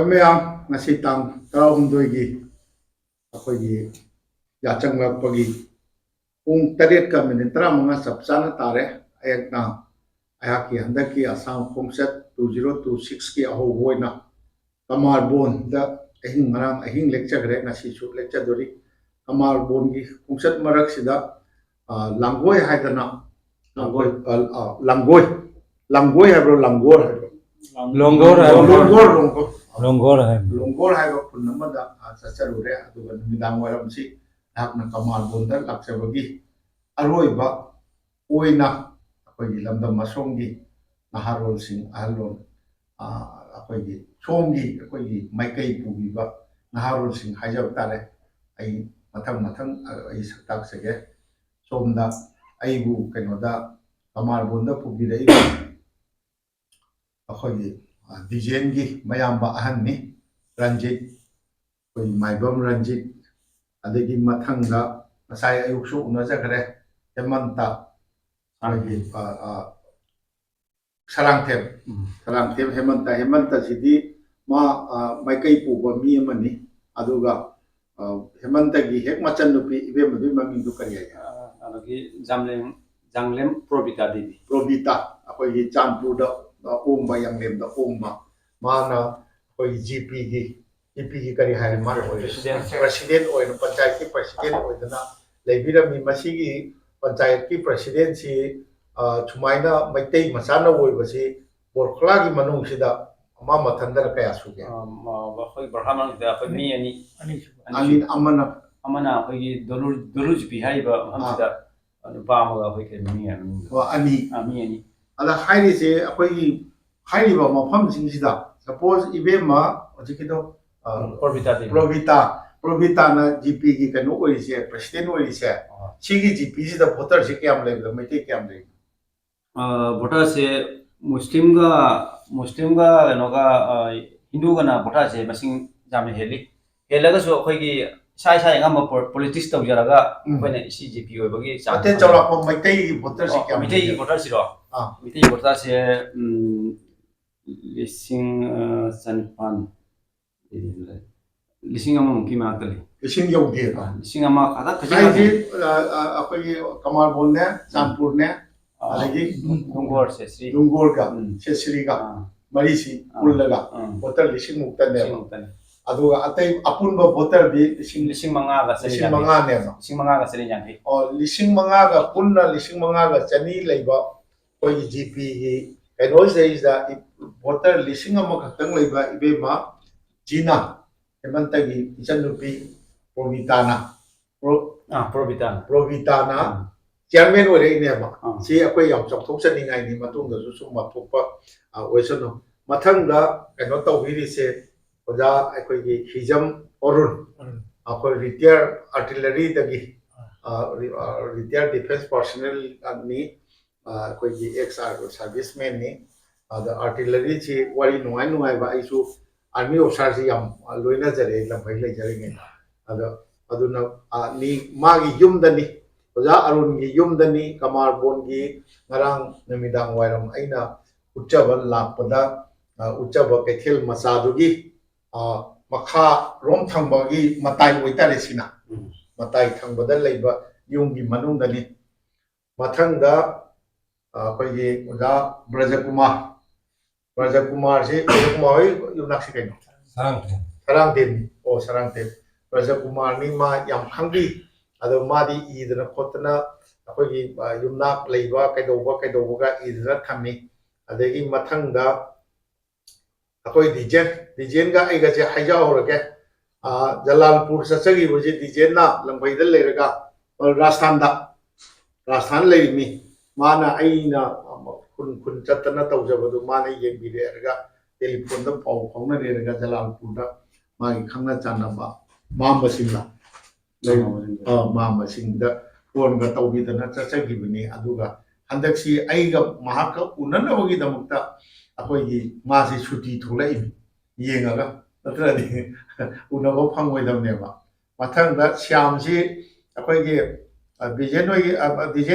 Ma'am, ngasi tang tarahumdoi akogi yachanglappagi pung 8:30 chap chana tare ayakna ayaki handaki Assam Khomset 2026 ki ahoina Kamarbon da ahing marang ahing lecture gre ngasi chu lecture dori Kamarbon gi khomset marak sida langoi haidana langoi langoi habro langor habro Longor longor Longor hai. Longor hai ba pun namada chacharure aduga numidang waram si hakna Kamarbon da laksabagi aroi ba oina akogi lamdam masonggi naharol sing ahalon akogi somgi akogi maikai pugiba naharol sing hajab tare ai mathang ai saktak sege somda aibu kenoda Kamarbon da pubirei akogi dijengi mayamba ahanni Ranjit koi maibam Ranjit adegi mathangda masai ayuksu unajagre Hemanta akogi sarangtep Hemanta sidi ma maikai puba mi amani aduga Hemanta gi hek machan nupi ibe madu mami du kari ya Alagi Janglem Probita Devi. Probita akogi Champurda Omba Yanglem da Omba mana akogi GP gi kari hai mar president oina panchayat ki president oidana leibirami masigi panchayat ki president si Chumaina Maitei Masana oibasi Borkhla gi manung sida ama mathandara kaya suge Khoi Brahman da khoi mi ani amana khoi Doruj Bihai ba hamsida nupa amaga khoi ke mi ani ala hairi se akhoi hairi ba mafam sing sida suppose ibema ojikido Probita na GP gi kanu oise president oise sigi GP sida voter se kyam leibda maitei kyam leibda भोटा से मुस्लिम का नोगा हिंदू का ना भोटा से मसिंग जामे heli हेलगा सो अखोई की साइ साइ ngam politics तौ जरागा अखोइना इसी जीपी ओइबगी अते चौराप मैतै भोटर से क्या मितै भोटर सिरो मितै भोटर से लिसिंग सनपान लिसिंग अमा मुकी मातले लिसिंग यौदे लिसिंग अमा खादा खजाई अखोई Kamarbon ने Champur ने अलगी Dungor का Sesri का Marisi पुल्लगा भोटर लिसिंग मुक्तन ने aduga atay apunba voter di lising mga ga sari yang o lising mga ga punna lising mga ga chani leiba koi GP gi kano is da voter lising ama khatang leiba ibema Gina Hemanta gi ichanupi Probitana chairman ore ne ma si akoi yam chokthok chani ngai ni matung da su ma thokpa oisono mathang da kano tawiri se oja akoigi Hijam Orun akoi retired artillery dagi retired defense personnel ni akoigi ex serviceman ni the artillery chi wari nuai ba isu army officer si yam loina jare lambai lai jare nge aduna ni magi yum dani oja Arun gi yum dani Kamarbon gi ngarang namidang wairam aina uchaba lakpada uchaba kethel masadugi makha rom thambagi matai oitare sina matai thambada leiba yumgi manungdani mathangda akoigi oja Brajakumar se yumnaksi kaino sarangten Brajakumar ni ma yam khangbi ado madi idna khotna akoigi yumnak leiba kaidoba ga idna thami adegi mathangda akoi dijen ga ai ga je haija horage Jalalpur sachagi boje dijen na lambai da leiraga Rajasthan leimi mana aina kun chatna tawjabadu mana yengbire erga telephone da phone na leiraga Jalalpur da magi khangna chanaba mamba singla mamba singda phone ga tawbidana chachagi bini aduga handaksi aiga mahaka unanabagi damukta akoigi masi chuti thulai yengaga natradi unabo phangoi damneba mathangda Syam si ꯑꯩꯈꯣꯏꯒꯤ ꯕꯤꯖꯦꯟ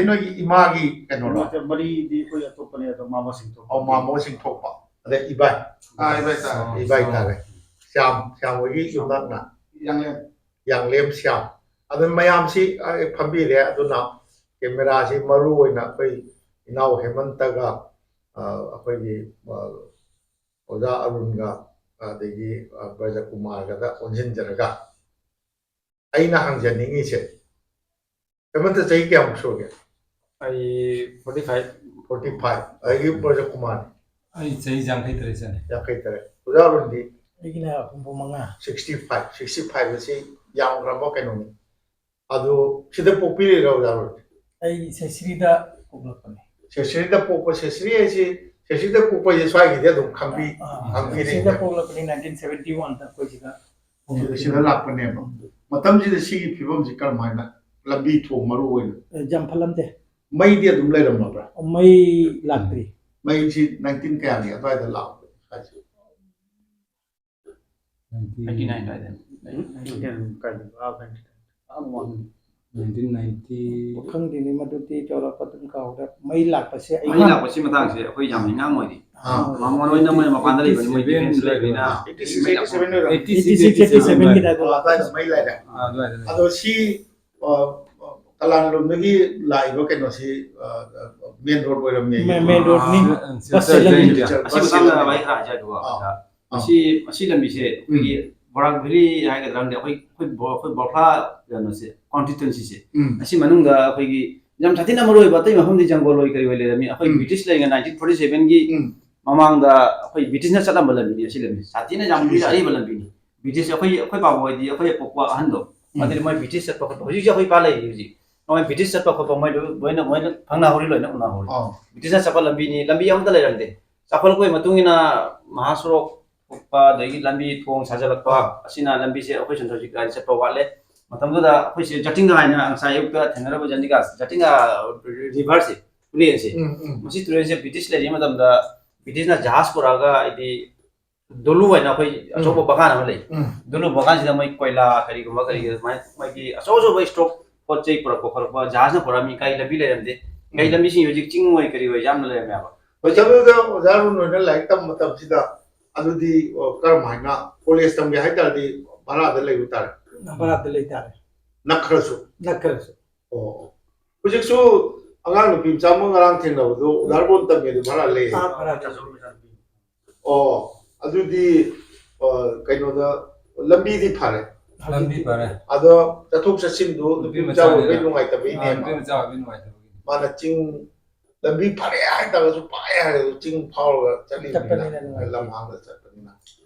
ꯍꯣꯏꯒꯤ ꯏꯃꯥꯒꯤ ꯀꯩꯅꯣꯔꯣ ꯃꯔꯤꯗꯤ ꯑꯩꯈꯣꯏ ꯑꯇꯣꯞꯄꯅꯦ ꯑꯗꯣ ꯃꯥꯃꯁꯤꯡ ꯊꯣꯛꯄ ꯃꯥꯃꯣꯁꯤꯡ ꯊꯣꯛꯄ ꯑꯗꯩ ꯏꯕꯥꯏ ꯏꯕꯥꯏ ꯇꯥꯔꯦ ꯏꯕꯥꯏ ꯇꯥꯔꯦ ꯁ꯭ꯌꯥꯝ ꯍꯣꯏꯒꯤ ꯌꯨꯝꯅꯥꯛꯅ ꯌꯥꯡꯂꯦꯝ ꯁ꯭ꯌꯥꯝ ꯑꯗꯨ ꯃꯌꯥꯝꯁꯤ ꯐꯝꯕꯤꯔꯦ ꯑꯗꯨꯅ ꯀꯦꯃꯦꯔꯥꯁꯤ ꯃꯔꯨ ꯑꯣꯏꯅ ꯑꯩꯈꯣꯏ ꯏꯅꯥꯎ ꯍꯦꯃꯟꯇꯒ ꯑꯩꯈꯣꯏꯒꯤ ꯑꯣꯖꯥ ꯑꯔꯨꯟꯒ ꯑꯗꯒꯤ ꯕ꯭ꯔꯖꯀꯨꯃꯥꯔꯒꯗ ꯑꯣꯟꯁꯤꯟꯖꯔꯒ ꯑꯩꯅ ꯍꯪꯖꯅꯤꯡꯉꯤꯁꯦ ꯍꯦꯃꯟꯇ ꯆꯍꯤ ꯀꯌꯥꯃꯨꯛ ꯁꯨꯔꯒꯦ ꯑꯩ 45 45 ꯑꯗꯒꯤ ꯕ꯭ꯔꯖꯀꯨꯃꯥꯔ ꯑꯩ ꯆꯍꯤ 53 ꯆꯅꯤ 53 ꯑꯣꯖꯥ ꯑꯔꯨꯟꯗꯤ ꯑꯩꯒꯤꯅ 65 65 ꯑꯁꯤ ꯌꯥꯝꯈ꯭ꯔꯕ ꯀꯩꯅꯣꯅꯤ ꯑꯗꯨ ꯁꯤꯗ ꯄꯣꯛꯄꯤꯔꯤꯔ ꯑꯣꯖꯥ ꯑꯔꯨꯟ ꯑꯩ ꯁꯦꯁ꯭ꯔꯤꯗ ꯄꯣꯛꯂꯛꯄꯅꯦ ꯁꯦꯁ꯭ꯔꯤꯗ ꯄꯣꯛꯄ ꯁꯦꯁ꯭ꯔꯤ ꯍꯥꯏꯁꯤ ꯁꯦꯁ꯭ꯔꯤꯗ ꯄꯣꯛꯄꯁꯦ ꯁ꯭ꯋꯥꯏꯒꯤꯗꯤ ꯑꯗꯨꯝ ꯈꯪꯕꯤꯔꯦ ꯁꯤꯗ ꯄꯣꯛꯂꯛꯄꯅꯦ 1971ꯗ ꯑꯩꯈꯣꯏ ꯁꯤꯗ ꯂꯥꯛꯄꯅꯦꯕ ꯃꯇꯝꯁꯤꯗ ꯁꯤꯒꯤ ꯐꯤꯕꯝꯁꯤ ꯀꯔꯝꯍꯥꯏꯅ ꯂꯝꯕꯤ ꯊꯣꯡ ꯃꯔꯨ ꯑꯣꯏꯅ ꯌꯥꯝ ꯐꯠꯂꯝꯗꯦ ꯃꯩꯗꯤ ꯑꯗꯨꯝ ꯂꯩꯔꯝꯃꯕ꯭ꯔꯥ ꯃꯩ ꯂꯥꯛꯇ꯭ꯔꯤ ꯃꯩꯁꯤ 19 ꯀꯌꯥꯒꯤ ꯑꯗꯨꯋꯥꯏꯗ ꯂꯥꯛꯄ ꯍꯥꯏꯁꯦ 1990 ꯈꯪꯗꯦꯅꯦ ꯃꯗꯨꯗꯤ ꯆꯥꯎꯔꯥꯛꯄ ꯑꯗꯨꯝ ꯀꯥꯎꯔꯦ ꯃꯩ ꯂꯥꯛꯄꯁꯦ ꯃꯩ ꯂꯥꯛꯄꯁꯤ ꯃꯇꯥꯡꯁꯦ ꯑꯩꯈꯣꯏ ꯌꯥꯝ ꯑꯉꯥꯡ ꯑꯣꯏꯔꯤ ꯃꯉꯣꯟ ꯑꯣꯏꯅ ꯃꯣꯏ ꯃꯄꯥꯟꯗ ꯂꯩꯕꯅꯤ ꯃꯣꯏ ꯗꯤꯐꯦꯟꯁ ꯂꯩꯕꯅꯤꯅ 86-87 ꯒꯤꯗ ꯑꯗꯨꯋꯥꯏꯗ ꯃꯩ ꯂꯩꯔꯦ ꯑꯗꯣ ꯁꯤ ꯀꯂꯥꯟ ꯂꯣꯝꯗꯒꯤ ꯂꯥꯛꯏꯕ ꯀꯩꯅꯣꯁꯤ ꯃꯦꯟ ꯔꯣꯗ ꯑꯣꯏꯔꯝꯃꯦ ꯃꯦꯟ ꯔꯣꯗꯅꯤ ꯑꯁꯤ ꯃꯇꯥꯡꯗ ꯋꯥꯔꯤ ꯈꯔ ꯍꯥꯏꯖꯒꯦꯀꯣ ꯑꯁꯤ ꯂꯝꯕꯤꯁꯦ ꯑꯩꯈꯣꯏꯒꯤ ꯕꯣꯔꯥꯛ ꯚꯦꯂꯤ ꯍꯥꯏꯒꯗ꯭ꯔꯥ ꯑꯩꯈꯣꯏ ꯕꯣꯔꯐꯥ ꯀꯩꯅꯣꯁꯦ ꯀꯣꯟꯁꯇꯤꯇꯨꯟꯁꯤꯁꯦ ꯑꯁꯤ ꯃꯅꯨꯡꯗ ꯑꯩꯈꯣꯏꯒꯤ ꯌꯥꯝ ꯁꯥꯊꯤꯅ ꯃꯔꯨ ꯑꯣꯏꯕ ꯑꯇꯩ ꯃꯐꯝꯗꯤ ꯖꯪꯒꯜ ꯑꯣꯏ ꯀꯔꯤ ꯑꯣꯏ ꯂꯩꯔꯝꯃꯤ ꯑꯩꯈꯣꯏ ꯕ꯭ꯔꯤꯇꯤꯁ ꯂꯩꯔꯤꯉꯩ 1947ꯒꯤ ꯃꯃꯥꯡꯗ ꯑꯩꯈꯣꯏ ꯕ꯭ꯔꯤꯇꯤꯁꯅ ꯆꯠꯂꯝꯕ ꯂꯝꯕꯤꯅꯤ ꯑꯁꯤ ꯂꯝꯕꯤ ꯁꯥꯊꯤꯅ ꯌꯥꯝ ꯑꯔꯤꯕ ꯂꯝꯕꯤꯅꯤ ꯕ꯭ꯔꯤꯇꯤꯁ ꯑꯩꯈꯣꯏ ꯄꯥꯕ ꯍꯣꯏꯗꯤ ꯑꯩꯈꯣꯏ ꯄꯣꯛꯄ ꯑꯍꯟꯗꯣ ꯑꯗꯨꯗꯤ ꯃꯣꯏ ꯕ꯭ꯔꯤꯇꯤꯁ ꯆꯠꯄ ꯈꯣꯠꯄ ꯍꯧꯖꯤꯛꯁꯦ ꯑꯩꯈꯣꯏ ꯄꯥ ꯂꯩꯔꯤ ꯍꯧꯖꯤꯛ ꯃꯣꯏ ꯕ꯭ꯔꯤꯇꯤꯁ ꯆꯠꯄ ꯈꯣꯠꯄ ꯃꯣꯏ ꯂꯣꯏꯅ ꯈꯪꯅꯍꯧꯔꯤ ꯂꯣꯏꯅ ꯎꯅꯍꯧꯔꯤ ꯕ꯭ꯔꯤꯇꯤꯁꯅ ꯆꯠꯄ ꯂꯝꯕꯤꯅꯤ ꯂꯝꯕꯤ ꯑꯃꯇ ꯂꯩꯔꯝꯗꯦ ꯆꯥꯎꯈꯠꯂꯛꯄꯒꯤ ꯃꯇꯨꯡ ꯏꯟꯅ ꯃꯍꯥꯁꯣꯔꯣꯛ ꯊꯣꯛꯄ ꯑꯗꯒꯤ ꯂꯝꯕꯤ ꯊꯣꯡ ꯁꯥꯖꯜꯂꯛꯄ ꯑꯁꯤꯅ ꯂꯝꯕꯤꯁꯦ ꯑꯩꯈꯣꯏ ꯁꯣꯝꯗ ꯍꯧꯖꯤꯛ ꯒꯥꯔꯤ ꯆꯠꯄ ꯋꯥꯠꯂꯦ ꯃꯇꯝꯗꯨꯗ ꯑꯩꯈꯣꯏꯁꯦ ꯖꯇꯤꯡꯒꯥ ꯍꯥꯏꯅ ꯉꯁꯥꯏ ꯑꯌꯨꯛꯇ ꯊꯦꯡꯅꯔꯕ ꯖꯇꯤꯡꯒꯥ ꯔꯤꯚꯔꯁꯦ ꯇꯨꯔꯦꯟꯁꯦ ꯃꯁꯤ ꯇꯨꯔꯦꯟꯁꯦ ꯕ꯭ꯔꯤꯇꯤꯁ ꯂꯩꯔꯤꯉꯩ ꯃꯇꯝꯗ ꯕ꯭ꯔꯤꯇꯤꯁꯅ ꯖꯍꯥꯖ ꯄꯨꯔꯛꯑꯒ ꯍꯥꯏꯗꯤ ꯗꯣꯂꯨ ꯍꯥꯏꯅ ꯑꯩꯈꯣই ꯑꯆꯧꯕ ꯕꯒꯥꯟ ꯑꯃ ꯂꯩ ꯗꯣꯂꯨ ꯕꯒꯥꯟꯁꯤꯗ ꯃꯣꯏ ꯀꯣꯏꯂꯥ ꯀꯔꯤꯒꯨꯝꯕ ꯑꯗꯨꯃꯥꯏꯅ ꯃꯣꯏꯒꯤ ꯑꯆꯧ ꯑꯆꯧꯕ ꯁ꯭ꯇꯣꯛ ꯄꯣꯠ ꯆꯩ ꯄꯨꯔꯛꯄ ꯈꯣꯠꯂꯛꯄ ꯖꯍꯥꯖꯅ ꯄꯨꯔꯛꯑꯝꯃꯤ ꯀꯔꯤ ꯂꯝꯕꯤ ꯂꯩꯔꯝꯗꯦ ꯀꯔꯤ ꯂꯝꯕꯤꯁꯤꯡ ꯍꯧꯖꯤꯛ ꯆꯤꯡ ꯑꯣꯏ ꯀꯔꯤ ꯑꯣꯏ ꯌꯥꯝꯅ ꯂꯩꯔꯝꯃꯦꯕ ꯃꯇꯝꯗꯨꯗ ꯑꯣꯖꯥ ꯑꯔꯨꯟ ꯍꯣꯏꯅ ꯂꯥꯏꯔꯤꯛ ꯇꯝꯕ ꯃꯇꯝꯁꯤꯗ ꯑꯗꯨꯗꯤ ꯀꯔꯝꯍꯥꯏꯅ ꯀꯣꯂꯦꯖ ꯇꯝꯒꯦ ꯍꯥꯏꯇꯥꯔꯗꯤ ꯚꯔꯥꯗ ꯂꯩꯕ ꯇꯥꯔꯦ ꯚꯔꯥꯗ ꯂꯩꯇꯥꯔꯦ ꯅꯛꯈ꯭ꯔꯁꯨ ꯅꯛꯈ꯭ꯔꯁꯨ ꯍꯧꯖꯤꯛꯁꯨ ꯑꯉꯥꯡ ꯅꯨꯄꯤ ꯃꯆꯥ ꯑꯃ ꯉꯔꯥꯡ ꯊꯦꯡꯅꯕꯗꯣ ꯎꯗꯥꯔꯕꯣꯟ ꯇꯝꯃꯦꯗꯣ ꯚꯔꯥ ꯂꯩ ꯑꯗꯨꯗꯤ ꯀꯩꯅꯣꯗ ꯂꯝꯕꯤꯗꯤ ꯐꯔꯦ ꯂꯝꯕꯤ ꯐꯔꯦ ꯑꯗꯣ ꯆꯠꯊꯣꯛ ꯆꯠꯁꯤꯟꯗꯣ ꯅꯨꯄꯤ ꯃꯆꯥ ꯑꯣꯏꯕꯩ ꯅꯨꯡꯉꯥꯏꯇꯕꯩꯅꯦ ꯅꯨꯄꯤ ꯃꯆꯥ ꯑꯣꯏꯕꯩ ꯅꯨꯡꯉꯥꯏꯇꯕꯒꯤ ꯃꯥꯅ ꯆꯤꯡ ꯂꯝꯕꯤ ꯐꯔꯦ ꯍꯥꯏꯇꯥꯔꯒꯁꯨ ꯄꯥꯏ ꯍꯥꯏꯔꯒꯁꯨ ꯆꯤꯡ ꯐꯥꯎꯔꯒ ꯆꯠꯂꯤꯕꯅꯤꯅ ꯂꯝ ꯍꯥꯡꯅ ꯆꯠꯄꯅꯤꯅ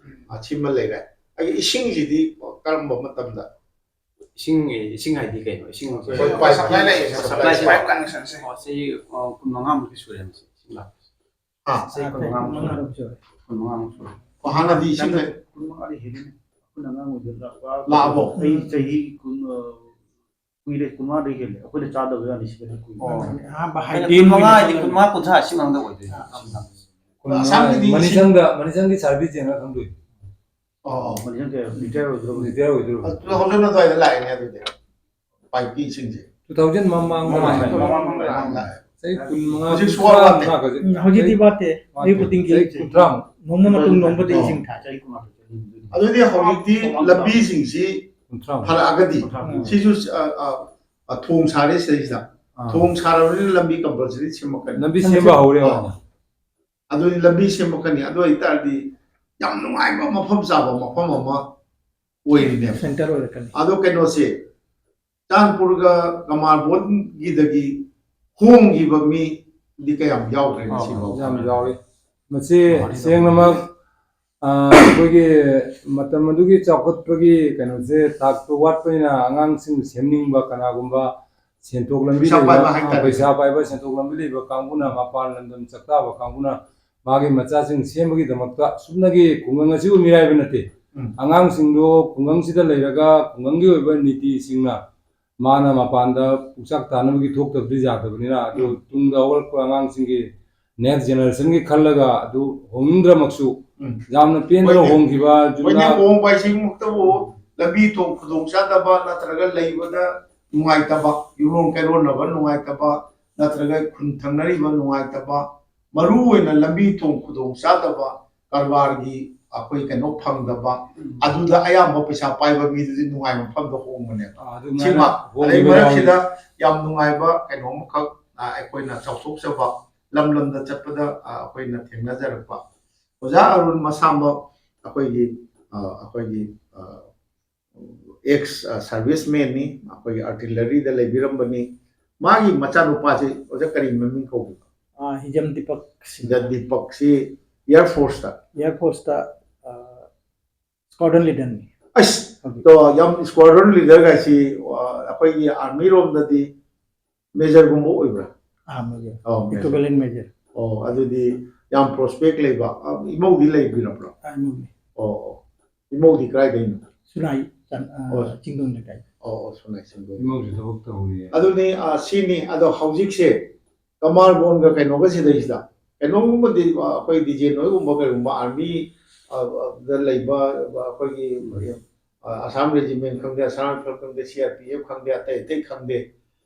ꯑꯁꯤꯃ ꯂꯩꯔꯦ ꯑꯩ ꯏꯁꯤꯡꯁꯤꯗꯤ ꯀꯔꯝꯕ ꯃꯇꯝꯗ ꯏꯁꯤꯡ ꯍꯥꯏꯗꯤ ꯀꯩꯅꯣ ꯏꯁꯤꯡ ꯁꯄ꯭ꯂꯥꯏ ꯀꯅꯦꯛꯁꯟꯁꯦ ꯆꯍꯤ 15ꯃꯨꯛꯇꯤ ꯁꯨꯔꯦ ꯃꯁꯤ ꯏꯁꯤꯡ ꯂꯥꯛꯄꯁꯦ ꯆꯍꯤ 15ꯃꯨꯛ ꯁꯨꯔꯦ ꯍꯥꯟꯅꯗꯤ ꯏꯁꯤꯡ 15 ꯍꯦꯜꯂꯤꯅꯦ ꯑꯩꯈꯣꯏꯅ ꯑꯉꯥꯡ ꯑꯣꯏꯕꯗ ꯂꯥꯛꯑꯕꯣ ꯑꯩ ꯆꯍꯤ kuire kunma de hele akole cha da ga ni shi ku ꯍꯥꯏꯗꯤ 15 ꯍꯥꯏꯗꯤ 15 90 ꯑꯁꯤ ꯃꯅꯨꯡꯗ ꯑꯣꯏꯗꯣꯏꯅꯤ ꯃꯅꯤꯁꯪꯒꯤ ꯁꯥꯔꯚꯤꯁ ꯌꯦꯡꯉ ꯈꯪꯗꯣꯏ ꯃꯅꯤꯁꯪ ke retire ꯑꯣꯏꯗ꯭ꯔꯣ ꯍꯧꯖꯤꯛ ꯑꯗꯨꯋꯥꯏꯗ ꯂꯥꯛꯑꯦꯅꯦ ꯑꯗꯨꯗꯤ ꯄꯥꯏꯞꯀꯤ ꯏꯁꯤꯡꯁꯦ 2000 ꯃꯃꯥꯡꯗ ꯆꯍꯤ 15 hojiti bate ai puting ki 30 nomma matung nomba de ising tha chai kuma ꯑꯗꯨꯗꯤ ꯍꯧꯖꯤꯛꯇꯤ ꯂꯝꯕꯤꯁꯤꯡꯁꯤ ꯐꯔꯛꯑꯒꯗꯤ ꯁꯤꯁꯨ ꯊꯣꯡ ꯁꯥꯔꯦ ꯁꯤꯗꯩꯁꯤꯗ ꯊꯣꯡ ꯁꯥꯔꯕꯅꯤꯅ ꯂꯝꯕꯤ ꯀꯝꯄꯜꯁꯔꯤ ꯁꯦꯝꯃꯛꯀꯅꯤ ꯂꯝꯕꯤ ꯁꯦꯝꯕ ꯍꯧꯔꯦ ꯑꯗꯨꯗꯤ ꯂꯝꯕꯤ ꯁꯦꯝꯃꯛꯀꯅꯤ ꯑꯗꯨ ꯑꯣꯏꯇꯥꯔꯗꯤ ꯌꯥꯝ ꯅꯨꯡꯉꯥꯏꯕ ꯃꯐꯝ ꯆꯥꯕ ꯃꯐꯝ ꯑꯃ ꯑꯣꯏꯔꯤꯅꯦꯕ center oirakani ꯑꯗꯣ ꯀꯩꯅꯣꯁꯦ ꯆꯥꯟꯄꯨꯔꯒ ꯀꯃꯥꯔꯕꯣꯟꯒꯤꯗꯒꯤ ꯍꯣꯡꯈꯤꯕ ꯃꯤꯗꯤ ꯀꯌꯥꯝ ꯌꯥꯎꯈ꯭ꯔꯦ ꯉꯁꯤꯐꯥꯎ ꯌꯥꯝ ꯌꯥꯎꯔꯤ ꯃꯁꯤ ꯁꯦꯡꯅꯃꯛ ꯑꯩꯈꯣꯏꯒꯤ ꯃꯇꯝ ꯑꯗꯨꯒꯤ ꯆꯥꯎꯈꯠꯄꯒꯤ ꯀꯩꯅꯣꯁꯦ ꯊꯥꯛꯇꯣ ꯋꯥꯠꯄꯅꯤꯅ ꯑꯉꯥꯡꯁꯤꯡ ꯁꯦꯝꯅꯤꯡꯕ ꯀꯅꯥꯒꯨꯝꯕ ꯁꯦꯟꯊꯣꯛ ꯂꯝꯕꯤ ꯂꯩꯕ ꯄꯩꯁꯥ ꯄꯥꯏꯕ ꯁꯦꯟꯊꯣꯛ ꯂꯝꯕꯤ ꯂꯩꯕ ꯀꯥꯡꯕꯨꯅ ꯃꯄꯥꯟ ꯂꯝꯗꯝ ꯆꯠꯇꯥꯕ ꯀꯥꯡꯕꯨꯅ ꯃꯥꯒꯤ ꯃꯆꯥꯁꯤꯡ ꯁꯦꯝꯕꯒꯤꯗꯃꯛꯇ ꯁꯨꯞꯅꯒꯤ ꯈꯨꯡꯒꯪ ꯑꯁꯤꯕꯨ ꯃꯤꯔꯥꯏꯕ ꯅꯠꯇꯦ ꯑꯉꯥꯡꯁꯤꯡꯗꯣ ꯈꯨꯡꯒꯪꯁꯤꯗ ꯂꯩꯔꯒ ꯈꯨꯡꯒꯪꯒꯤ ꯑꯣꯏꯕ ꯅꯤꯇꯤꯁꯤꯡꯅ ꯃꯥꯅ ꯃꯄꯥꯟꯗ ꯄꯨꯛꯆꯥꯛ ꯇꯥꯅꯕꯒꯤ ꯊꯣꯛꯇꯕꯗꯤ ꯌꯥꯗꯕꯅꯤꯅ ꯑꯗꯨ ꯇꯨꯡꯗ ꯍꯧꯔꯛꯄ ꯑꯉꯥꯡꯁꯤꯡꯒꯤ ꯅꯦꯛꯁ ꯖꯦꯅꯦꯔꯦꯁꯟꯒꯤ ꯈꯜꯂꯒ ꯑꯗꯨ ꯍꯣꯡꯅꯤꯡꯗ꯭ꯔꯃꯛꯁꯨ ꯌꯥꯝꯅ ꯄꯦꯟꯗꯅ ꯍꯣꯡꯈꯤꯕ ꯍꯣꯡꯕ ꯍꯥꯏꯁꯤꯃꯛꯇꯕꯨ ꯂꯝꯕꯤ ꯊꯣꯡ ꯈꯨꯗꯣꯡꯆꯥꯗꯕ ꯅꯠꯇ꯭ꯔꯒ ꯂꯩꯕꯗ ꯅꯨꯡꯉꯥꯏꯇꯕ ꯌꯨꯔꯣꯟ ꯀꯩꯔꯣꯟꯅꯕ ꯅꯨꯡꯉꯥꯏꯇꯕ ꯅꯠꯇ꯭ꯔꯒ ꯈꯨꯟ ꯊꯪꯅꯔꯤꯕ ꯅꯨꯡꯉꯥꯏꯇꯕ ꯃꯔꯨꯑꯣꯏꯅ ꯂꯝꯕꯤ ꯊꯣꯡ ꯈꯨꯗꯣꯡ ꯆꯥꯗꯕ ꯀꯔꯕꯥꯔꯒꯤ ꯑꯩꯈꯣꯏ ꯀꯩꯅꯣ ꯐꯪꯗꯕ ꯑꯗꯨꯗ ꯑꯌꯥꯝꯕ ꯄꯩꯁꯥ ꯄꯥꯏꯕ ꯃꯤꯗꯨꯗꯤ ꯅꯨꯡꯉꯥꯏꯕ ꯃꯐꯝꯗ ꯍꯣꯡꯕꯅꯦꯕ ꯁꯤꯃ ꯑꯗꯩ ꯃꯔꯛꯁꯤꯗ ꯌꯥꯝ ꯅꯨꯡꯉꯥꯏꯕ ꯀꯩꯅꯣꯝꯈꯛ ꯑꯩꯈꯣꯏꯅ ꯆꯥꯎꯊꯣꯛꯆꯕ ꯂꯝ ꯂꯝꯗ ꯆꯠꯄꯗ ꯑꯩꯈꯣꯏꯅ ꯊꯦꯡꯅꯖꯔꯛꯄ ꯑꯣꯖꯥ ꯑꯔꯨꯟ ꯃꯁꯥꯃꯛ ꯑꯩꯈꯣꯏꯒꯤ ꯑꯦꯛꯁ ꯁꯥꯔꯚꯤꯁꯃꯦꯟꯅꯤ ꯑꯩꯈꯣꯏꯒꯤ ꯑꯥꯔꯇꯤꯂꯔꯤꯗ ꯂꯩꯕꯤꯔꯝꯕꯅꯤ ꯃꯥꯒꯤ ꯃꯆꯥꯅꯨꯄꯥꯁꯤ ꯑꯣꯖꯥ ꯀꯔꯤ ꯃꯃꯤꯡ ꯀꯧꯕꯤꯕ हिजम दीपक ꯁꯤꯗ ꯗꯤꯄꯛꯁꯤ ꯏꯌꯥꯔ ꯐꯣꯔꯁꯇ एयरफोर्स स्क्वाड्रन लीडर ने ꯑꯁ ꯇꯣ ꯌꯥꯝ ꯁ꯭ꯀ꯭ꯋꯥꯗ꯭ꯔꯟ ꯂꯤꯗꯔꯒꯥꯏꯁꯤ ꯑꯩꯈꯣꯏꯒꯤ ꯑꯥꯔꯃꯤꯔꯣꯝꯗꯗꯤ ꯃꯦꯖꯔꯒꯨꯝꯕ अꯣꯏꯕ꯭ꯔꯥ हाँ मुझे ꯑꯣ इक्विवेलेंट मेजर ꯑꯣ ꯑꯗꯨꯗꯤ ꯌꯥꯝ ꯄ꯭ꯔꯣꯁꯄꯦꯛ ꯂꯩꯕ ꯏꯃꯧꯗꯤ ꯂꯩꯕꯤꯔꯕ꯭ꯔꯣ मुझे ꯑꯣ ꯏꯃꯧꯗꯤ ꯀꯗꯥꯏꯗꯩꯅꯣ सुनाई Oh. चिंगदों ने टाइप ꯑꯣ ꯁꯨꯅꯥꯏ ꯁꯤꯡꯗꯣ ꯏꯃꯧꯁꯨ ꯊꯕꯛ ꯇꯧꯔꯤꯌꯦ ꯑꯗꯨꯅꯤ ꯁꯤꯅꯤ ꯑꯗꯣ ꯍꯧꯖꯤꯛꯁꯦ ꯀꯃꯥꯔꯕꯣꯟꯒ ꯀꯩꯅꯣꯒ ꯁꯤꯗꯩꯁꯤꯗ ꯀꯩꯅꯣꯒꯨꯝꯕꯗꯤ ꯑꯩꯈꯣꯏ ꯗꯤꯖꯦ ꯅꯣꯏꯒꯨꯝꯕ ꯀꯩꯒꯨꯝꯕ ꯑꯥꯔꯃꯤ ꯗ ꯂꯩꯕ ꯑꯩꯈꯣꯏꯒꯤ ꯑꯁꯥꯝ ꯔꯦꯖꯤꯃꯦꯟ ꯈꯪꯗꯦ ꯑꯁꯥꯝ ꯔꯥꯏꯐꯜ ꯈꯪꯗꯦ CRPF ꯈꯪꯗꯦ ꯑꯇꯩ ꯑꯇꯩ ꯈꯪꯗꯦ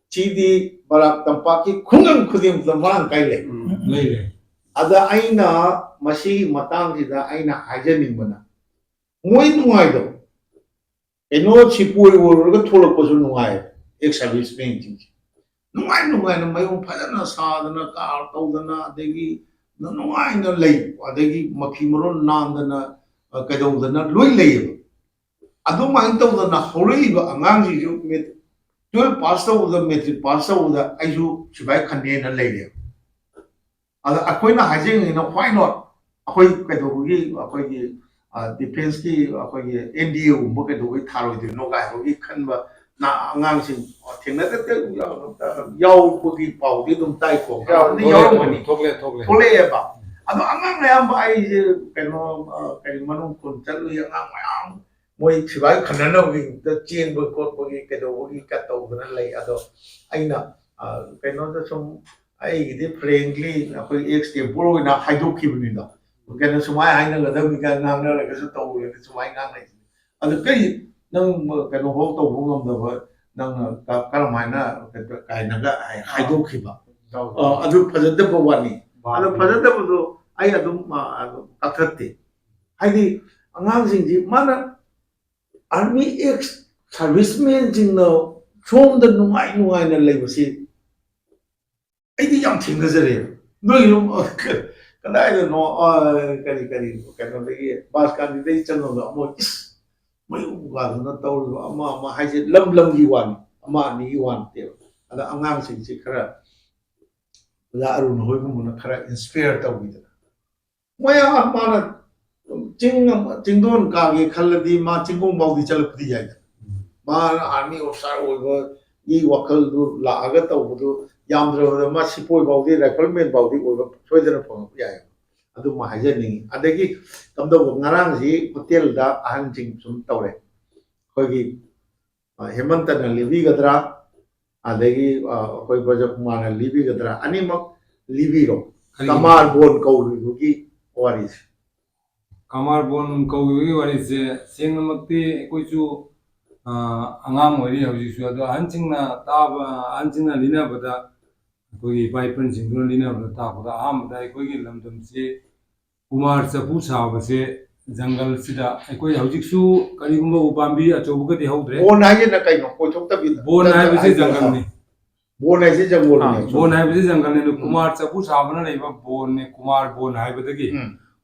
ꯁꯤꯗꯤ ꯕꯔꯥꯛ ꯇꯝꯄꯥꯛꯀꯤ ꯈꯨꯡꯒꯪ ꯈꯨꯗꯤꯡꯃꯛꯇ ꯃꯔꯥꯡ ꯀꯥꯏ ꯂꯩ ꯂꯩꯔꯦ ꯑꯗ ꯑꯩꯅ ꯃꯁꯤꯒꯤ ꯃꯇꯥꯡꯁꯤꯗ ꯑꯩꯅ ꯍꯥꯏꯖꯅꯤꯡꯕꯅ ꯃꯣꯏ ꯅꯨꯡꯉꯥꯏꯗꯕ ꯀꯩꯅꯣ ꯁꯤꯄꯣꯏ ꯑꯣꯏꯔꯨꯔꯒ ꯊꯣꯛꯂꯛꯄꯁꯨ ꯅꯨꯡꯉꯥꯏ ꯑꯦꯛꯁ ꯁꯥꯔꯚꯤꯁꯃꯦꯟꯁꯤꯡꯁꯦ ꯅꯨꯡꯉꯥꯏꯅ ꯃꯌꯨꯝ ꯐꯖꯅ ꯁꯥꯗꯅ ꯀꯥꯔ ꯇꯧꯗꯅ ꯑꯗꯒꯤ ꯅꯨꯡꯉꯥꯏꯅ ꯂꯩ ꯑꯗꯒꯤ ꯃꯐꯤ ꯃꯔꯣꯟ ꯅꯥꯟꯗꯅ ꯀꯩꯗꯧꯗꯅ ꯂꯣꯏ ꯂꯩꯌꯦꯕ ꯑꯗꯨꯃꯥꯏꯅ ꯇꯧꯗꯅ ꯍꯧꯔꯛꯏꯕ ꯑꯉꯥꯡꯁꯤꯡꯁꯨ 12 ꯄꯥꯁ ꯇꯧꯕꯗ ꯃꯦꯇ꯭ꯔꯤꯛ ꯄꯥꯁ ꯇꯧꯕꯗ ꯑꯩꯁꯨ ꯁꯤꯐꯥꯏ ꯈꯟꯅꯦꯅ ꯂꯩꯔꯦꯕ ꯑꯗ ꯑꯩꯈꯣꯏꯅ ꯍꯥꯏꯖꯅꯤꯡꯉꯤꯅ ꯋꯥꯏ ꯅꯣꯠ ꯑꯩꯈꯣꯏ ꯀꯩꯗꯧꯕꯒꯤ ꯑꯩꯈꯣꯏꯒꯤ ꯗꯤꯐꯦꯟꯁꯀꯤ ꯑꯩꯈꯣꯏꯒꯤ NDAꯒꯨꯝꯕ ꯀꯩꯗꯧꯕꯒꯤ ꯊꯥꯔꯣꯏꯗꯣꯏꯅꯣ ꯀꯥꯏꯕꯒꯤ ꯈꯟꯕ ꯑꯉꯥꯡꯁꯤꯡ ꯊꯦꯡꯅꯗꯕ ꯌꯥꯎꯕꯒꯤ ꯄꯥꯎꯗꯤ ꯑꯗꯨꯝ ꯇꯥꯏꯀꯣ ꯌꯥꯎꯔꯝꯒꯅꯤ ꯊꯣꯛꯂꯛꯑꯦꯕ ꯑꯗꯣ ꯑꯉꯥꯡ ꯑꯌꯥꯝꯕ ꯑꯩꯁꯦ ꯀꯩꯅꯣ ꯀꯔꯤ ꯃꯅꯨꯡ ꯈꯨꯟ ꯆꯠꯂꯨꯏ ꯑꯉꯥꯡ ꯃꯌꯥꯝ ꯃꯣꯏ ꯁꯤꯐꯥꯏ ꯈꯟꯅꯅꯕꯒꯤꯗ ꯆꯦꯟꯕ ꯈꯣꯠꯄꯒꯤ ꯀꯩꯗꯧꯕꯒꯤ ꯇꯧꯗꯅ ꯂꯩ ꯑꯗꯣ ꯑꯩꯅ ꯀꯩꯅꯣꯗ ꯁꯨꯝ ꯑꯩꯒꯤꯗꯤ ꯐ꯭ꯔꯦꯡꯀꯂꯤ ꯑꯩꯈꯣꯏ ꯑꯦꯛꯁ ꯇꯦꯝꯄꯣꯔ ꯑꯣꯏꯅ ꯍꯥꯏꯗꯣꯛꯈꯤꯕꯅꯤꯗꯣ ꯀꯩꯅꯣ ꯁꯨꯃꯥꯏꯅ ꯍꯥꯏꯅꯒꯗꯕꯅꯤꯒ ꯉꯥꯡꯅꯔꯒꯁꯨ ꯇꯧꯔꯦ ꯁꯨꯃꯥꯏꯅ ꯉꯥꯡꯅꯩ ꯑꯗꯣ ꯀꯔꯤ ꯅꯪ ꯀꯩꯅꯣꯐꯥꯎ ꯇꯧꯕ ꯉꯝꯗꯕ ꯅꯪꯅ ꯀꯔꯝꯍꯥꯏꯅ ꯀꯥꯏꯅꯒ ꯍꯥꯏꯗꯣꯛꯈꯤꯕ ꯑꯗꯨ ꯐꯖꯗꯕ ꯋꯥꯅꯤ ꯑꯗꯣ ꯐꯖꯗꯕꯗꯣ ꯑꯩ ꯑꯗꯨꯝ ꯀꯛꯊꯠꯇꯦ ꯍꯥꯏꯗꯤ ꯑꯉꯥꯡꯁꯤꯡꯁꯤ ꯃꯥꯅ ꯑꯥꯔꯃꯤ ꯑꯦꯛꯁ ꯁꯥꯔꯚꯤꯁꯃꯦꯟꯁꯤꯡꯅ ꯁꯣꯝꯗ ꯅꯨꯡꯉꯥꯏꯅ ꯂꯩꯕꯁꯤ ꯑꯩꯗꯤ ꯌꯥꯝ ꯊꯦꯡꯅꯖꯔꯦꯕ ꯅꯣꯏꯒꯤꯁꯨ ꯀꯗꯥꯏꯗꯅꯣ ꯀꯔꯤ ꯀꯩꯅꯣꯗꯒꯤ ꯕꯥꯁ ꯀꯥꯟꯗꯤꯗꯒꯤ ꯆꯪꯉꯒ ꯑꯃꯨꯛ ꯃꯌꯨꯝꯒꯥꯗꯨꯅ ꯇꯧꯔꯤꯕ ꯑꯃ ꯍꯥꯏꯁꯦ ꯂꯝꯒꯤ ꯋꯥꯅꯤ ꯑꯃ ꯑꯅꯤꯒꯤ ꯋꯥ ꯅꯠꯇꯦꯕ ꯑꯗ ꯑꯉꯥꯡꯁꯤꯡꯁꯤ ꯈꯔ ꯑꯣꯖꯥ ꯑꯔꯨꯟ ꯍꯣꯏꯒꯨꯝꯕꯅ ꯈꯔ ꯏꯟꯁꯄꯤꯌꯔ ꯇꯧꯕꯤꯗꯅ ꯃꯌꯥꯝ ꯃꯥꯅ ꯆꯤꯡꯗꯣꯟ ꯀꯥꯒꯦ ꯈꯜꯂꯗꯤ ꯃꯥ ꯆꯤꯡꯈꯣꯡꯐꯥꯎꯗꯤ ꯆꯠꯂꯛꯄꯗꯤ ꯌꯥꯏꯗ ꯃꯥꯅ ꯑꯥꯔꯃꯤ ꯑꯣꯐꯤꯁꯥꯔ ꯑꯣꯏꯕꯒꯤ ꯋꯥꯈꯜꯗꯨ ꯂꯥꯛꯑꯒ ꯇꯧꯕꯗꯨ ꯌꯥꯝꯗ꯭ꯔꯕꯗ ꯃꯥ ꯁꯤꯄꯣꯏ ꯐꯥꯎꯗꯤ ꯔꯥꯏꯐꯜꯃꯦꯟ ꯐꯥꯎꯗꯤ ꯑꯣꯏꯕ ꯁꯣꯏꯗꯅ ꯐꯪꯉꯛꯄ ꯌꯥꯏꯑꯕ ꯑꯗꯨꯃ ꯍꯥꯏꯖꯅꯤꯡꯉꯤ ꯑꯗꯒꯤ ꯀꯝꯗꯧꯕ ꯉꯔꯥꯡꯁꯤ ꯍꯣꯇꯦꯜꯗ ꯑꯍꯟꯁꯤꯡ ꯁꯨꯝ ꯇꯧꯔꯦ ꯑꯩꯈꯣꯏꯒꯤ ꯍꯦꯃꯟꯇꯅ ꯂꯤꯕꯤꯒꯗ꯭ꯔꯥ ꯑꯗꯒꯤ ꯑꯩꯈꯣꯏ ꯕ꯭ꯔꯖꯀꯨꯃꯥꯔꯅ ꯂꯤꯕꯤꯒꯗ꯭ꯔꯥ ꯑꯅꯤꯃꯛ ꯂꯤꯕꯤꯔꯣ ꯀꯃꯥꯔꯕꯣꯟ ꯀꯧꯔꯤꯕꯒꯤ ꯋꯥꯔꯤꯁꯦ ꯀꯃꯥꯔꯕꯣꯟ ꯀꯧꯕꯒꯤ ꯋꯥꯔꯤꯁꯦ ꯁꯦꯡꯅꯃꯛꯇꯤ ꯑꯩꯈꯣꯏꯁꯨ ꯑꯉꯥꯡ ꯑꯣꯏꯔꯤ ꯍꯧꯖꯤꯛꯁꯨ ꯑꯗꯣ ꯑꯍꯟꯁꯤꯡꯅ ꯇꯥꯕ ꯑꯍꯟꯁꯤꯡꯅ ꯂꯤꯅꯕꯗ ꯑꯩꯈꯣꯏꯒꯤ ꯏꯄꯥ ꯏꯄꯨꯁꯤꯡꯗꯨꯅ ꯂꯤꯅꯕꯗ ꯇꯥꯛꯄꯗ ꯑꯍꯥꯟꯕꯗ ꯑꯩꯈꯣꯏꯒꯤ ꯂꯝꯗꯝꯁꯤ ꯀꯨꯃꯥꯔ ꯆꯐꯨ ꯁꯥꯕꯁꯦ ꯖꯪꯒꯜꯁꯤꯗ ꯑꯩꯈꯣꯏ ꯍꯧꯖꯤꯛꯁꯨ ꯀꯔꯤꯒꯨꯝꯕ ꯎꯄꯥꯝꯕꯤ ꯑꯆꯧꯕꯒꯗꯤ ꯍꯧꯗ꯭ꯔꯦ ꯕꯣꯟ ꯍꯥꯏꯁꯤꯅ ꯀꯩꯅꯣ ꯀꯣꯏꯊꯣꯛꯇꯕꯤꯗ ꯕꯣꯟ ꯍꯥꯏꯕꯁꯤ ꯖꯪꯒꯜꯅꯤ ꯕꯣꯟ ꯍꯥꯏꯁꯤ ꯖꯪꯒꯜꯅꯤ ꯕꯣꯟ ꯍꯥꯏꯕꯁꯤ ꯖꯪꯒꯜꯅꯤ ꯑꯗꯨ ꯀꯨꯃꯥꯔ ꯆꯐꯨ ꯁꯥꯕꯅ ꯂꯩꯕ ꯕꯣꯟꯅꯤ ꯀꯨꯃꯥꯔ ꯕꯣꯟ ꯍꯥꯏꯕꯗꯒꯤ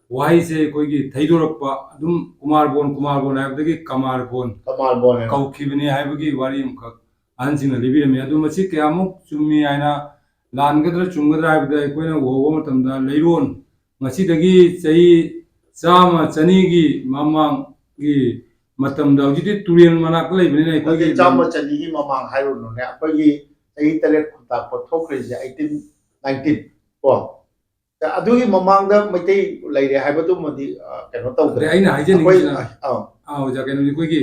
ꯋꯥꯍꯩꯁꯦ ꯑꯩꯈꯣꯏꯒꯤ ꯊꯩꯗꯣꯔꯛꯄ ꯑꯗꯨꯝ ꯀꯨꯃꯥꯔꯕꯣꯟ ꯍꯥꯏꯕꯗꯒꯤ ꯀꯃꯥꯔꯕꯣꯟ ꯀꯧꯈꯤꯕꯅꯤ ꯍꯥꯏꯕꯒꯤ ꯋꯥꯔꯤ ꯑꯃꯈꯛ ꯑꯍꯟꯁꯤꯡꯅ ꯂꯤꯕꯤꯔꯝꯃꯤ ꯑꯗꯨ ꯃꯁꯤ ꯀꯌꯥꯃꯨꯛ ꯆꯨꯝꯃꯤ ꯍꯥꯏꯅ ꯂꯥꯟꯒꯗ꯭ꯔꯥ ꯆꯨꯝꯒꯗ꯭ꯔꯥ ꯍꯥꯏꯕꯗ ꯑꯩꯈꯣꯏꯅ ꯎꯍꯧꯕ ꯃꯇꯝꯗ ꯂꯩꯔꯣꯟ ꯉꯁꯤꯗꯒꯤ ꯆꯍꯤ 100-200ꯒꯤ ꯃꯃꯥꯡꯒꯤ ꯃꯇꯝꯗ ꯍꯧꯖꯤꯛꯇꯤ ꯇꯨꯔꯦꯜ ꯃꯅꯥꯛꯇ ꯂꯩꯕꯅꯤꯅ ꯑꯩꯈꯣꯏꯒꯤ 100-200ꯒꯤ ꯃꯃꯥꯡꯍꯥꯏꯔꯨꯅꯨꯅꯦ ꯑꯩꯈꯣꯏꯒꯤ ꯆꯍꯤ 8 ꯈꯨꯟꯇꯥꯛꯄ ꯊꯣꯛꯈ꯭ꯔꯤꯁꯦ 18-19 ꯀꯣ ꯑꯗꯨꯒꯤ ꯃꯃꯥꯡꯗ ꯃꯩꯇꯩ ꯂꯩꯔꯦ ꯍꯥꯏꯕꯗꯨꯃꯗꯤ ꯀꯩꯅꯣ ꯇꯧꯗ꯭ꯔꯦ ꯑꯩꯅ ꯍꯥꯏꯖꯅꯤꯡꯉꯤꯁꯤꯅ ꯑꯣꯖꯥ ꯀꯩꯅꯣꯗꯤ ꯑꯩꯈꯣꯏꯒꯤ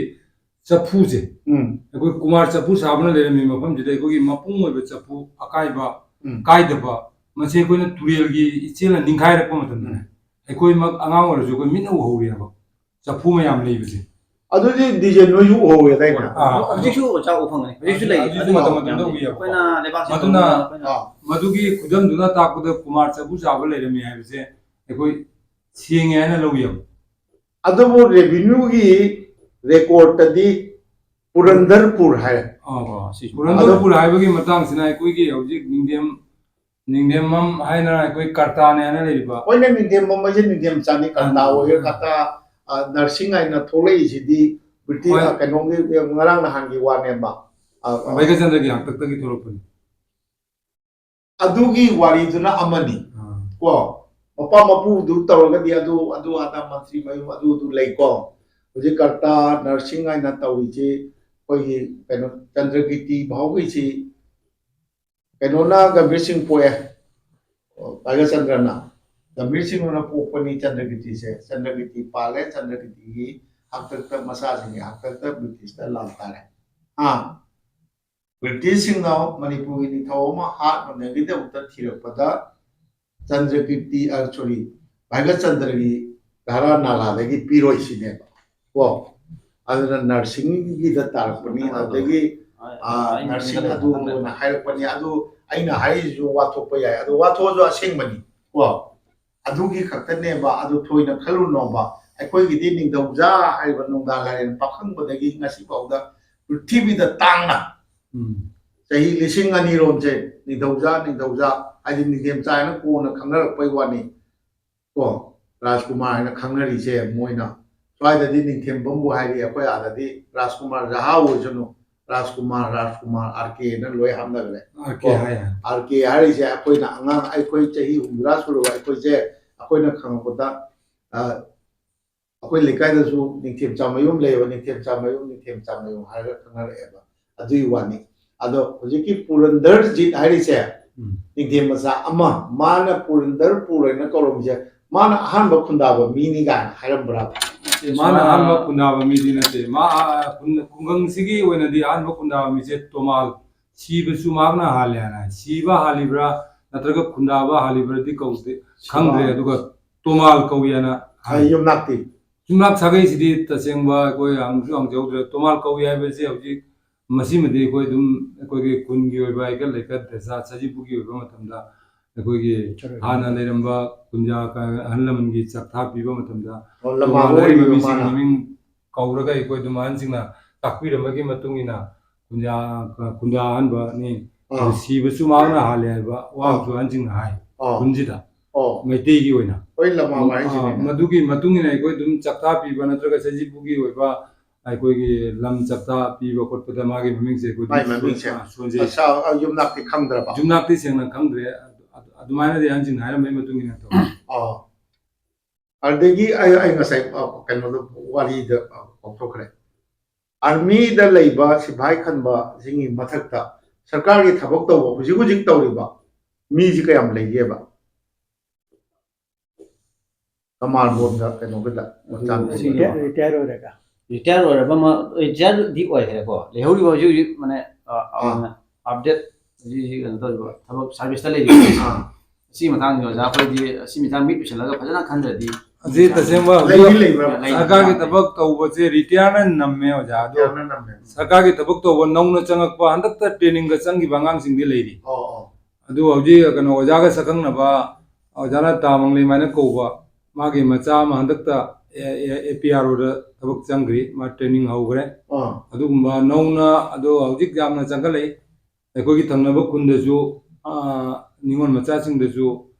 ꯆꯐꯨꯁꯦ ꯑꯩꯈꯣꯏ ꯀꯨꯃꯥꯔ ꯆꯐꯨ ꯁꯥꯕꯅ ꯂꯩꯔꯝꯃꯤ ꯃꯐꯝꯁꯤꯗ ꯑꯩꯈꯣꯏꯒꯤ ꯃꯄꯨꯡ ꯑꯣꯏꯕ ꯆꯐꯨ ꯑꯀꯥꯏꯕ ꯀꯥꯏꯗꯕ ꯃꯁꯤ ꯑꯩꯈꯣꯏꯅ ꯇꯨꯔꯦꯜꯒꯤ ꯏꯆꯦꯜꯅ ꯅꯤꯡꯈꯥꯏꯔꯛꯄ ꯃꯇꯝꯗꯅꯦ ꯑꯩꯈꯣꯏꯃꯛ ꯑꯉꯥꯡ ꯑꯣꯏꯔꯁꯨ ꯑꯩꯈꯣꯏ ꯃꯤꯠꯅ ꯎꯍꯧꯔꯦꯕ ꯆꯐꯨ ꯃꯌꯥꯝ ꯂꯩꯕꯁꯦ ꯑꯗꯨꯗꯤ ꯗꯤꯖꯦ ꯅꯣꯏꯁꯨ ꯎꯍꯧꯋꯦꯗꯥꯏꯅꯦ ꯍꯧꯖꯤꯛꯁꯨ ꯆꯥꯛ ꯎ ꯐꯪꯒꯅꯤ ꯍꯧꯖꯤꯛꯁꯨ ꯂꯩ ꯑꯩꯈꯣꯏꯅ ꯂꯩꯕꯥꯛꯁꯤ ꯃꯗꯨꯒꯤ ꯈꯨꯗꯝꯗꯨꯅ ꯇꯥꯛꯄꯗ ꯀꯨꯃꯥꯔ ꯆꯐꯨ ꯆꯥꯕ ꯂꯩꯔꯝꯃꯤ ꯍꯥꯏꯕꯁꯦ ꯑꯩꯈꯣꯏ ꯁꯦꯡꯉꯦ ꯍꯥꯏꯅ ꯂꯧꯏ ꯑꯗꯨꯕꯨ ꯔꯦꯚꯤꯅ꯭ꯌꯨꯒꯤ ꯔꯦꯀꯣꯔꯗꯇꯗꯤ ꯄꯨꯔꯟꯗꯔꯄꯨꯔ ꯍꯥꯏ ꯄꯨꯔꯟꯗꯔꯄꯨꯔ ꯍꯥꯏꯕꯒꯤ ꯃꯇꯥꯡꯁꯤꯅ ꯑꯩꯈꯣꯏꯒꯤ ꯍꯧꯖꯤꯛ ꯅꯤꯡꯊꯦꯝꯕꯝ ꯍꯥꯏꯅ ꯑꯩꯈꯣꯏ ꯀꯔꯇꯥꯅꯦ ꯍꯥꯏꯅ ꯂꯩꯔꯤꯕ ꯍꯣꯏꯅꯦ ꯅꯤꯡꯊꯦꯝꯕꯝ ꯍꯥꯏꯁꯦ ꯅꯤꯡꯊꯦꯝ ꯆꯥꯅꯤ ꯀꯔꯇꯥ ꯑꯣꯏꯒꯦꯔꯥ ꯀꯔꯇꯥ ꯅꯔꯁꯤꯡ ꯍꯥꯏꯅ ꯊꯣꯛꯂꯛꯏꯁꯤꯗꯤ ꯕ꯭ꯔꯤꯇꯤꯁ ꯀꯩꯅꯣꯒꯤ ꯉꯔꯥꯡ ꯅꯍꯥꯟꯒꯤ ꯋꯥꯅꯦꯕ ꯚꯩꯒꯆꯟꯗ꯭ꯔꯒꯤ ꯍꯥꯛꯇꯛꯇꯒꯤ ꯊꯣꯛꯂꯛꯄꯅꯤ ꯑꯗꯨꯒꯤ ꯋꯥꯔꯤꯗꯨꯅ ꯑꯃꯅꯤ ꯀꯣ ꯃꯄꯥ ꯃꯄꯨꯗꯨ ꯇꯧꯔꯒꯗꯤ ꯑꯗꯨ ꯑꯗꯥ ꯃꯟꯇ꯭ꯔꯤ ꯃꯌꯨꯝ ꯑꯗꯨ ꯂꯩꯀꯣ ꯍꯧꯖꯤꯛ ꯀꯔꯇꯥ ꯅꯔꯁꯤꯡ ꯍꯥꯏꯅ ꯇꯧꯔꯤꯁꯤ ꯑꯩꯈꯣꯏꯒꯤ ꯀꯩꯅꯣ ꯆꯟꯗ꯭ꯔꯀꯤꯇꯤ ꯐꯥꯎꯒꯤꯁꯤ ꯀꯩꯅꯣꯅ ꯒꯝꯚꯤꯔ ꯁꯤꯡ ꯄꯣꯛꯑꯦ ꯚꯥꯏꯒꯆꯟꯗ꯭ꯔꯅ ꯒꯝꯚꯤꯔ ꯁꯤꯡꯅ ꯄꯣꯛꯄꯅꯤ ꯆꯟꯗ꯭ꯔꯀꯤꯇꯤꯁꯦ ꯆꯟꯗ꯭ꯔꯀꯤꯇꯤ ꯄꯥꯜꯂꯦ ꯆꯟꯗ꯭ꯔꯀꯤꯇꯤꯒꯤ ꯍꯥꯛꯇꯛꯇ ꯃꯆꯥꯁꯤꯡꯒꯤ ꯍꯥꯛꯇꯛꯇ ꯕ꯭ꯔꯤꯇꯤꯁꯇ ꯂꯥꯟ ꯇꯥꯔꯦ ꯕ꯭ꯔꯤꯇꯤꯁꯁꯤꯡꯅ ꯃꯅꯤꯄꯨꯔꯒꯤ ꯅꯤꯡꯊꯧ ꯑꯃ ꯍꯥꯠꯅꯕꯒꯤꯗꯃꯛꯇ ꯊꯤꯔꯛꯄꯗ ꯆꯟꯗ꯭ꯔꯀꯤꯇꯤ ꯁꯣꯔꯤ ꯚꯥꯏꯒꯆꯟꯗ꯭ꯔꯒꯤ ꯙꯥꯔꯥ ꯅꯥꯂꯥꯗꯒꯤ ꯄꯤꯔꯣꯏꯁꯤꯅꯦꯕ ꯀꯣ ꯑꯗꯨꯅ ꯅꯔꯁꯤꯡꯒꯤꯗ ꯇꯥꯔꯛꯄꯅꯤ ꯑꯗꯨꯗꯒꯤ ꯅꯔꯁꯤꯡ ꯑꯗꯨꯅ ꯍꯥꯏꯔꯛꯄꯅꯤ ꯑꯗꯨ ꯑꯩꯅ ꯍꯥꯏꯔꯤꯁꯤꯁꯨ ꯋꯥꯊꯣꯛꯄ ꯌꯥꯏ ꯑꯗꯨ ꯋꯥꯊꯣꯛꯑꯁꯨ ꯑꯁꯦꯡꯕꯅꯤ ꯀꯣ ꯑꯗꯨꯒꯤ ꯈꯛꯇꯅꯦꯕ ꯑꯗꯨ ꯊꯣꯏꯅ ꯈꯜꯂꯨꯅꯣꯕ ꯑꯩꯈꯣꯏꯒꯤꯗꯤ ꯅꯤꯡꯊꯧꯖꯥ ꯍꯥꯏꯔꯤꯕ ꯅꯨꯡꯗꯥꯡ ꯂꯥꯏꯔꯦꯟ ꯄꯥꯈꯪꯕꯗꯒꯤ ꯉꯁꯤꯐꯥꯎꯗ ꯄ꯭ꯔꯤꯊꯤꯕꯤꯗ ꯇꯥꯡꯅ ꯆꯍꯤ 2000 ꯔꯣꯝꯁꯦ ꯅꯤꯡꯊꯧꯖꯥ ꯍꯥꯏꯗꯤ ꯅꯤꯡꯊꯦꯝꯆꯥ ꯍꯥꯏꯅ ꯀꯣꯟꯅ ꯈꯪꯅꯔꯛꯄꯩ ꯋꯥꯅꯤ ꯀꯣ ꯔꯥꯖꯀꯨꯃꯥꯔ ꯍꯥꯏꯅ ꯈꯪꯅꯔꯤꯁꯦ ꯃꯣꯏꯅ ꯁ꯭ꯋꯥꯏꯗꯗꯤ ꯅꯤꯡꯊꯦꯝꯕꯝꯕꯨ ꯍꯥꯏꯔꯤ ꯑꯩꯈꯣꯏ ꯑꯥꯗꯗꯤ ꯔꯥꯖꯀꯨꯃꯥꯔ ꯖꯍꯥ ꯑꯣꯏꯁꯅꯨ ꯔꯥꯖꯀꯨꯃꯥꯔ ꯑꯥꯔ.ꯀꯦꯅ ꯂꯣꯏ ꯍꯥꯞꯅꯈ꯭ꯔꯦ ꯑꯥꯔ.ꯀꯦ ꯍꯥꯏꯔꯤꯁꯦ ꯑꯩꯈꯣꯏꯅ ꯑꯉꯥꯡ ꯑꯩꯈꯣꯏ ꯆꯍꯤ 60 ꯁꯨꯔꯕ ꯑꯩꯈꯣꯏꯁꯦ ꯑꯩꯈꯣꯏꯅ ꯈꯪꯉꯛꯄꯗ ꯑꯩꯈꯣই ꯂꯩꯀꯥꯏꯗꯁꯨ ꯅꯤꯡꯊꯦꯝꯆꯥ ꯃꯌꯨꯝ ꯂꯩꯌꯦꯕ ꯅꯤꯡꯊꯦꯝꯆꯥ ꯃꯌꯨꯝ ꯍꯥꯏꯔꯒ ꯈꯪꯅꯔꯛꯑꯦꯕ ꯑꯗꯨꯒꯤ ꯋꯥꯅꯤ ꯑꯗꯣ ꯍꯧꯖꯤꯛꯀꯤ ꯄꯨꯔꯟꯗꯔꯖꯤꯠ ꯍꯥꯏꯔꯤꯁꯦ ꯅꯤꯡꯊꯦꯝ ꯃꯆꯥ ꯑꯃ ꯃꯥꯅ ꯄꯨꯔꯟꯗꯔꯄꯨꯔ ꯍꯥꯏꯅ ꯀꯧꯔꯝꯃꯤꯁꯦ ꯃꯥꯅ ꯑꯍꯥꯟꯕ ꯈꯨꯟꯗꯥꯕ ꯃꯤꯅꯤ ꯀꯥꯏꯅ ꯍꯥꯏꯔꯝꯕ꯭ꯔꯥ ꯃꯥꯅ ꯑꯍꯥꯟꯕ ꯈꯨꯟꯗꯥꯕ ꯃꯤꯗꯤ ꯅꯠꯇꯦ ꯈꯨꯡꯒꯪꯁꯤꯒꯤ ꯑꯣꯏꯅꯗꯤ ꯑꯍꯥꯟꯕ ꯈꯨꯟꯗꯥꯕ ꯃꯤꯁꯦ ꯇꯣꯃꯥꯜ ꯁꯤꯕꯁꯨ ꯃꯍꯥꯛꯅ ꯍꯥꯜꯂꯦ ꯍꯥꯏꯅ ꯁꯤꯕ ꯍꯥꯜꯂꯤꯕ꯭ꯔꯥ ꯅꯠꯇ꯭ꯔꯒ ꯈꯨꯟꯗꯥꯕ ꯍꯥꯜꯂꯤꯕ꯭ꯔꯥꯗꯤ ꯀꯧꯗꯦ ꯈꯪꯗ꯭ꯔꯦ ꯑꯗꯨꯒ ꯇꯣꯃꯥꯜ ꯀꯧꯏ ꯍꯥꯏꯅ ꯌꯨꯝꯅꯥꯛꯇꯤ ꯌꯨꯝꯅꯥꯛ ꯁꯥꯒꯩꯁꯤꯗꯤ ꯇꯁꯦꯡꯕ ꯑꯩꯈꯣꯏ ꯍꯪꯖꯍꯧꯗ꯭ꯔꯦ ꯇꯣꯃꯥꯜ ꯀꯧꯏ ꯍꯥꯏꯕꯁꯤ ꯍꯧꯖꯤꯛ ꯃꯁꯤꯃꯗꯤ ꯑꯩꯈꯣꯏ ꯑꯗꯨꯝ ꯑꯩꯈꯣꯏꯒꯤ ꯈꯨꯟꯒꯤ ꯑꯣꯏꯕ ꯍꯩꯀꯠ ꯂꯩꯀꯠ ꯁꯖꯤꯕꯨꯒꯤ ꯑꯣꯏꯕ ꯃꯇꯝꯗ ꯑꯩꯈꯣꯏꯒꯤ ꯍꯥꯟꯅ ꯂꯩꯔꯝꯕ ꯈꯨꯟꯖꯥ ꯑꯍꯜ ꯂꯃꯟꯒꯤ ꯆꯥꯛꯊꯥ ꯄꯤꯕ ꯃꯇꯝꯗ ꯇꯣꯃꯥꯜ ꯍꯥꯏꯔꯤꯕ ꯃꯤꯁꯤꯡ ꯃꯃꯤꯡ ꯀꯧꯔꯒ ꯑꯩꯈꯣꯏ ꯑꯗꯨꯝ ꯑꯍꯟꯁꯤꯡꯅ ꯇꯥꯛꯄꯤꯔꯝꯕꯒꯤ ꯃꯇꯨꯡ ꯏꯟꯅ ꯈꯨꯟꯗꯥ ꯑꯍꯥꯟꯕꯅꯤ ꯁꯤꯕꯁꯨ ꯃꯍꯥꯛꯅ ꯍꯥꯜꯂꯦ ꯍꯥꯏꯕ ꯋꯥꯁꯨ ꯑꯍꯟꯁꯤꯡꯅ ꯍꯥꯏ ꯈꯨꯟꯁꯤꯗ ꯃꯩꯇꯩꯒꯤ ꯑꯣꯏꯅ ꯃꯗꯨꯒꯤ ꯃꯇꯨꯡ ꯏꯟꯅ ꯑꯩꯈꯣই ꯑꯗꯨꯝ ꯆꯥꯛꯊꯥ ꯄꯤꯕ ꯅꯠꯇ꯭ꯔꯒ ꯁꯖꯤꯕꯨꯒꯤ ꯑꯣꯏꯕ ꯑꯩꯈꯣꯏꯒꯤ ꯂꯝ ꯆꯥꯛꯊꯥ ꯄꯤꯕ ꯈꯣꯠꯄꯗ ꯃꯥꯒꯤ ꯃꯃꯤꯡꯁꯦ ꯑꯩꯈꯣꯏ ꯌꯨꯝꯅꯥꯛꯇꯤ ꯈꯪꯗ꯭ꯔꯕ ꯌꯨꯝꯅꯥꯛꯇꯤ ꯁꯦꯡꯅ ꯈꯪꯗ꯭ꯔꯦ ꯑꯗꯨꯃꯥꯏꯅꯗꯤ ꯑꯍꯟꯁꯤꯡꯅ ꯍꯥꯏꯔꯝꯕꯒꯤ ꯃꯇꯨꯡ ꯏꯟꯅ ꯇꯧꯋꯤ ꯑꯗꯒꯤ ꯑꯩ ꯉꯁꯥꯏ ꯀꯩꯅꯣꯗ ꯋꯥꯔꯤꯗ ꯀꯥꯎꯊꯣꯛꯈ꯭ꯔꯦ ꯑꯥꯔꯃꯤꯗ ꯂꯩꯕ ꯁꯤꯐꯥꯏ ꯈꯟꯕꯁꯤꯡꯒꯤ ꯃꯊꯛꯇ ꯁꯔꯀꯥꯔꯒꯤ ꯊꯕꯛ ꯇꯧꯕ ꯍꯧꯖꯤꯛ ꯇꯧꯔꯤꯕ ꯃꯤꯁꯤ ꯀꯌꯥꯝ ꯂꯩꯒꯦꯕ ꯀꯃꯥꯟꯕꯣꯟꯒ ꯀꯩꯅꯣꯒꯗ ꯔꯤꯇꯥꯌꯔ ꯑꯣꯏꯔꯕ ꯔꯤꯇꯥꯌꯔꯗꯤ ꯑꯣꯏꯈ꯭ꯔꯦꯀꯣ ꯂꯩꯍꯧꯔꯤꯕ ꯍꯧꯖꯤꯛ ꯃꯥꯅꯦ ꯑꯞꯗꯦꯠ ꯍꯧꯖꯤꯛ ꯀꯩꯅꯣ ꯇꯧꯔꯤꯕ ꯊꯕꯛ ꯁꯥꯔꯚꯤꯁꯇ ꯂꯩꯔꯤꯕ ꯁꯤ ꯃꯇꯥꯡꯗ ꯑꯣꯖꯥ ꯑꯩꯈꯣꯏꯗꯤ ꯁꯤ ꯃꯇꯥꯡ ꯃꯤꯠ ꯎꯏꯁꯜꯂꯒ ꯐꯖꯅ ꯈꯟꯗ꯭ꯔꯗꯤ ꯑꯁꯤ ꯇꯁꯦꯡꯕ ꯁꯔꯀꯥꯔꯒꯤ ꯊꯕꯛ ꯇꯧꯕꯁꯦ ꯔꯤꯇꯥꯌꯔꯅ ꯅꯝꯃꯦ ꯑꯣꯖꯥ ꯑꯗꯣ ꯁꯔꯀꯥꯔꯒꯤ ꯊꯕꯛ ꯇꯧꯕ ꯅꯧꯅ ꯆꯪꯉꯛꯄ ꯍꯟꯗꯛꯇ ꯇ꯭ꯔꯦꯅꯤꯡꯒ ꯆꯪꯈꯤꯕ ꯑꯉꯥꯡꯁꯤꯡꯗꯤ ꯂꯩꯔꯤ ꯑꯗꯨ ꯍꯧꯖꯤꯛ ꯀꯩꯅꯣ ꯑꯣꯖꯥꯒ ꯁꯛꯈꯪꯅꯕ ꯑꯣꯖꯥꯅ ꯇꯥꯃꯪꯂꯩ ꯍꯥꯏꯅ ꯀꯧꯕ ꯃꯥꯒꯤ ꯃꯆꯥ ꯑꯃ ꯍꯟꯗꯛꯇ APROꯗ ꯊꯕꯛ ꯆꯪꯈ꯭ꯔꯤ ꯃꯥ ꯇ꯭ꯔꯦꯅꯤꯡ ꯍꯧꯈ꯭ꯔꯦ ꯑꯗꯨꯒꯨꯝꯕ ꯅꯧꯅ ꯑꯗꯣ ꯍꯧꯖꯤꯛ ꯌꯥꯝꯅ ꯆꯪꯈꯠꯂꯛꯏ ꯑꯩꯈꯣꯏꯒꯤ ꯊꯪꯅꯕ ꯈꯨꯟꯗꯁꯨ ꯅꯤꯉꯣꯜ ꯃꯆꯥꯁꯤꯡꯗꯁꯨ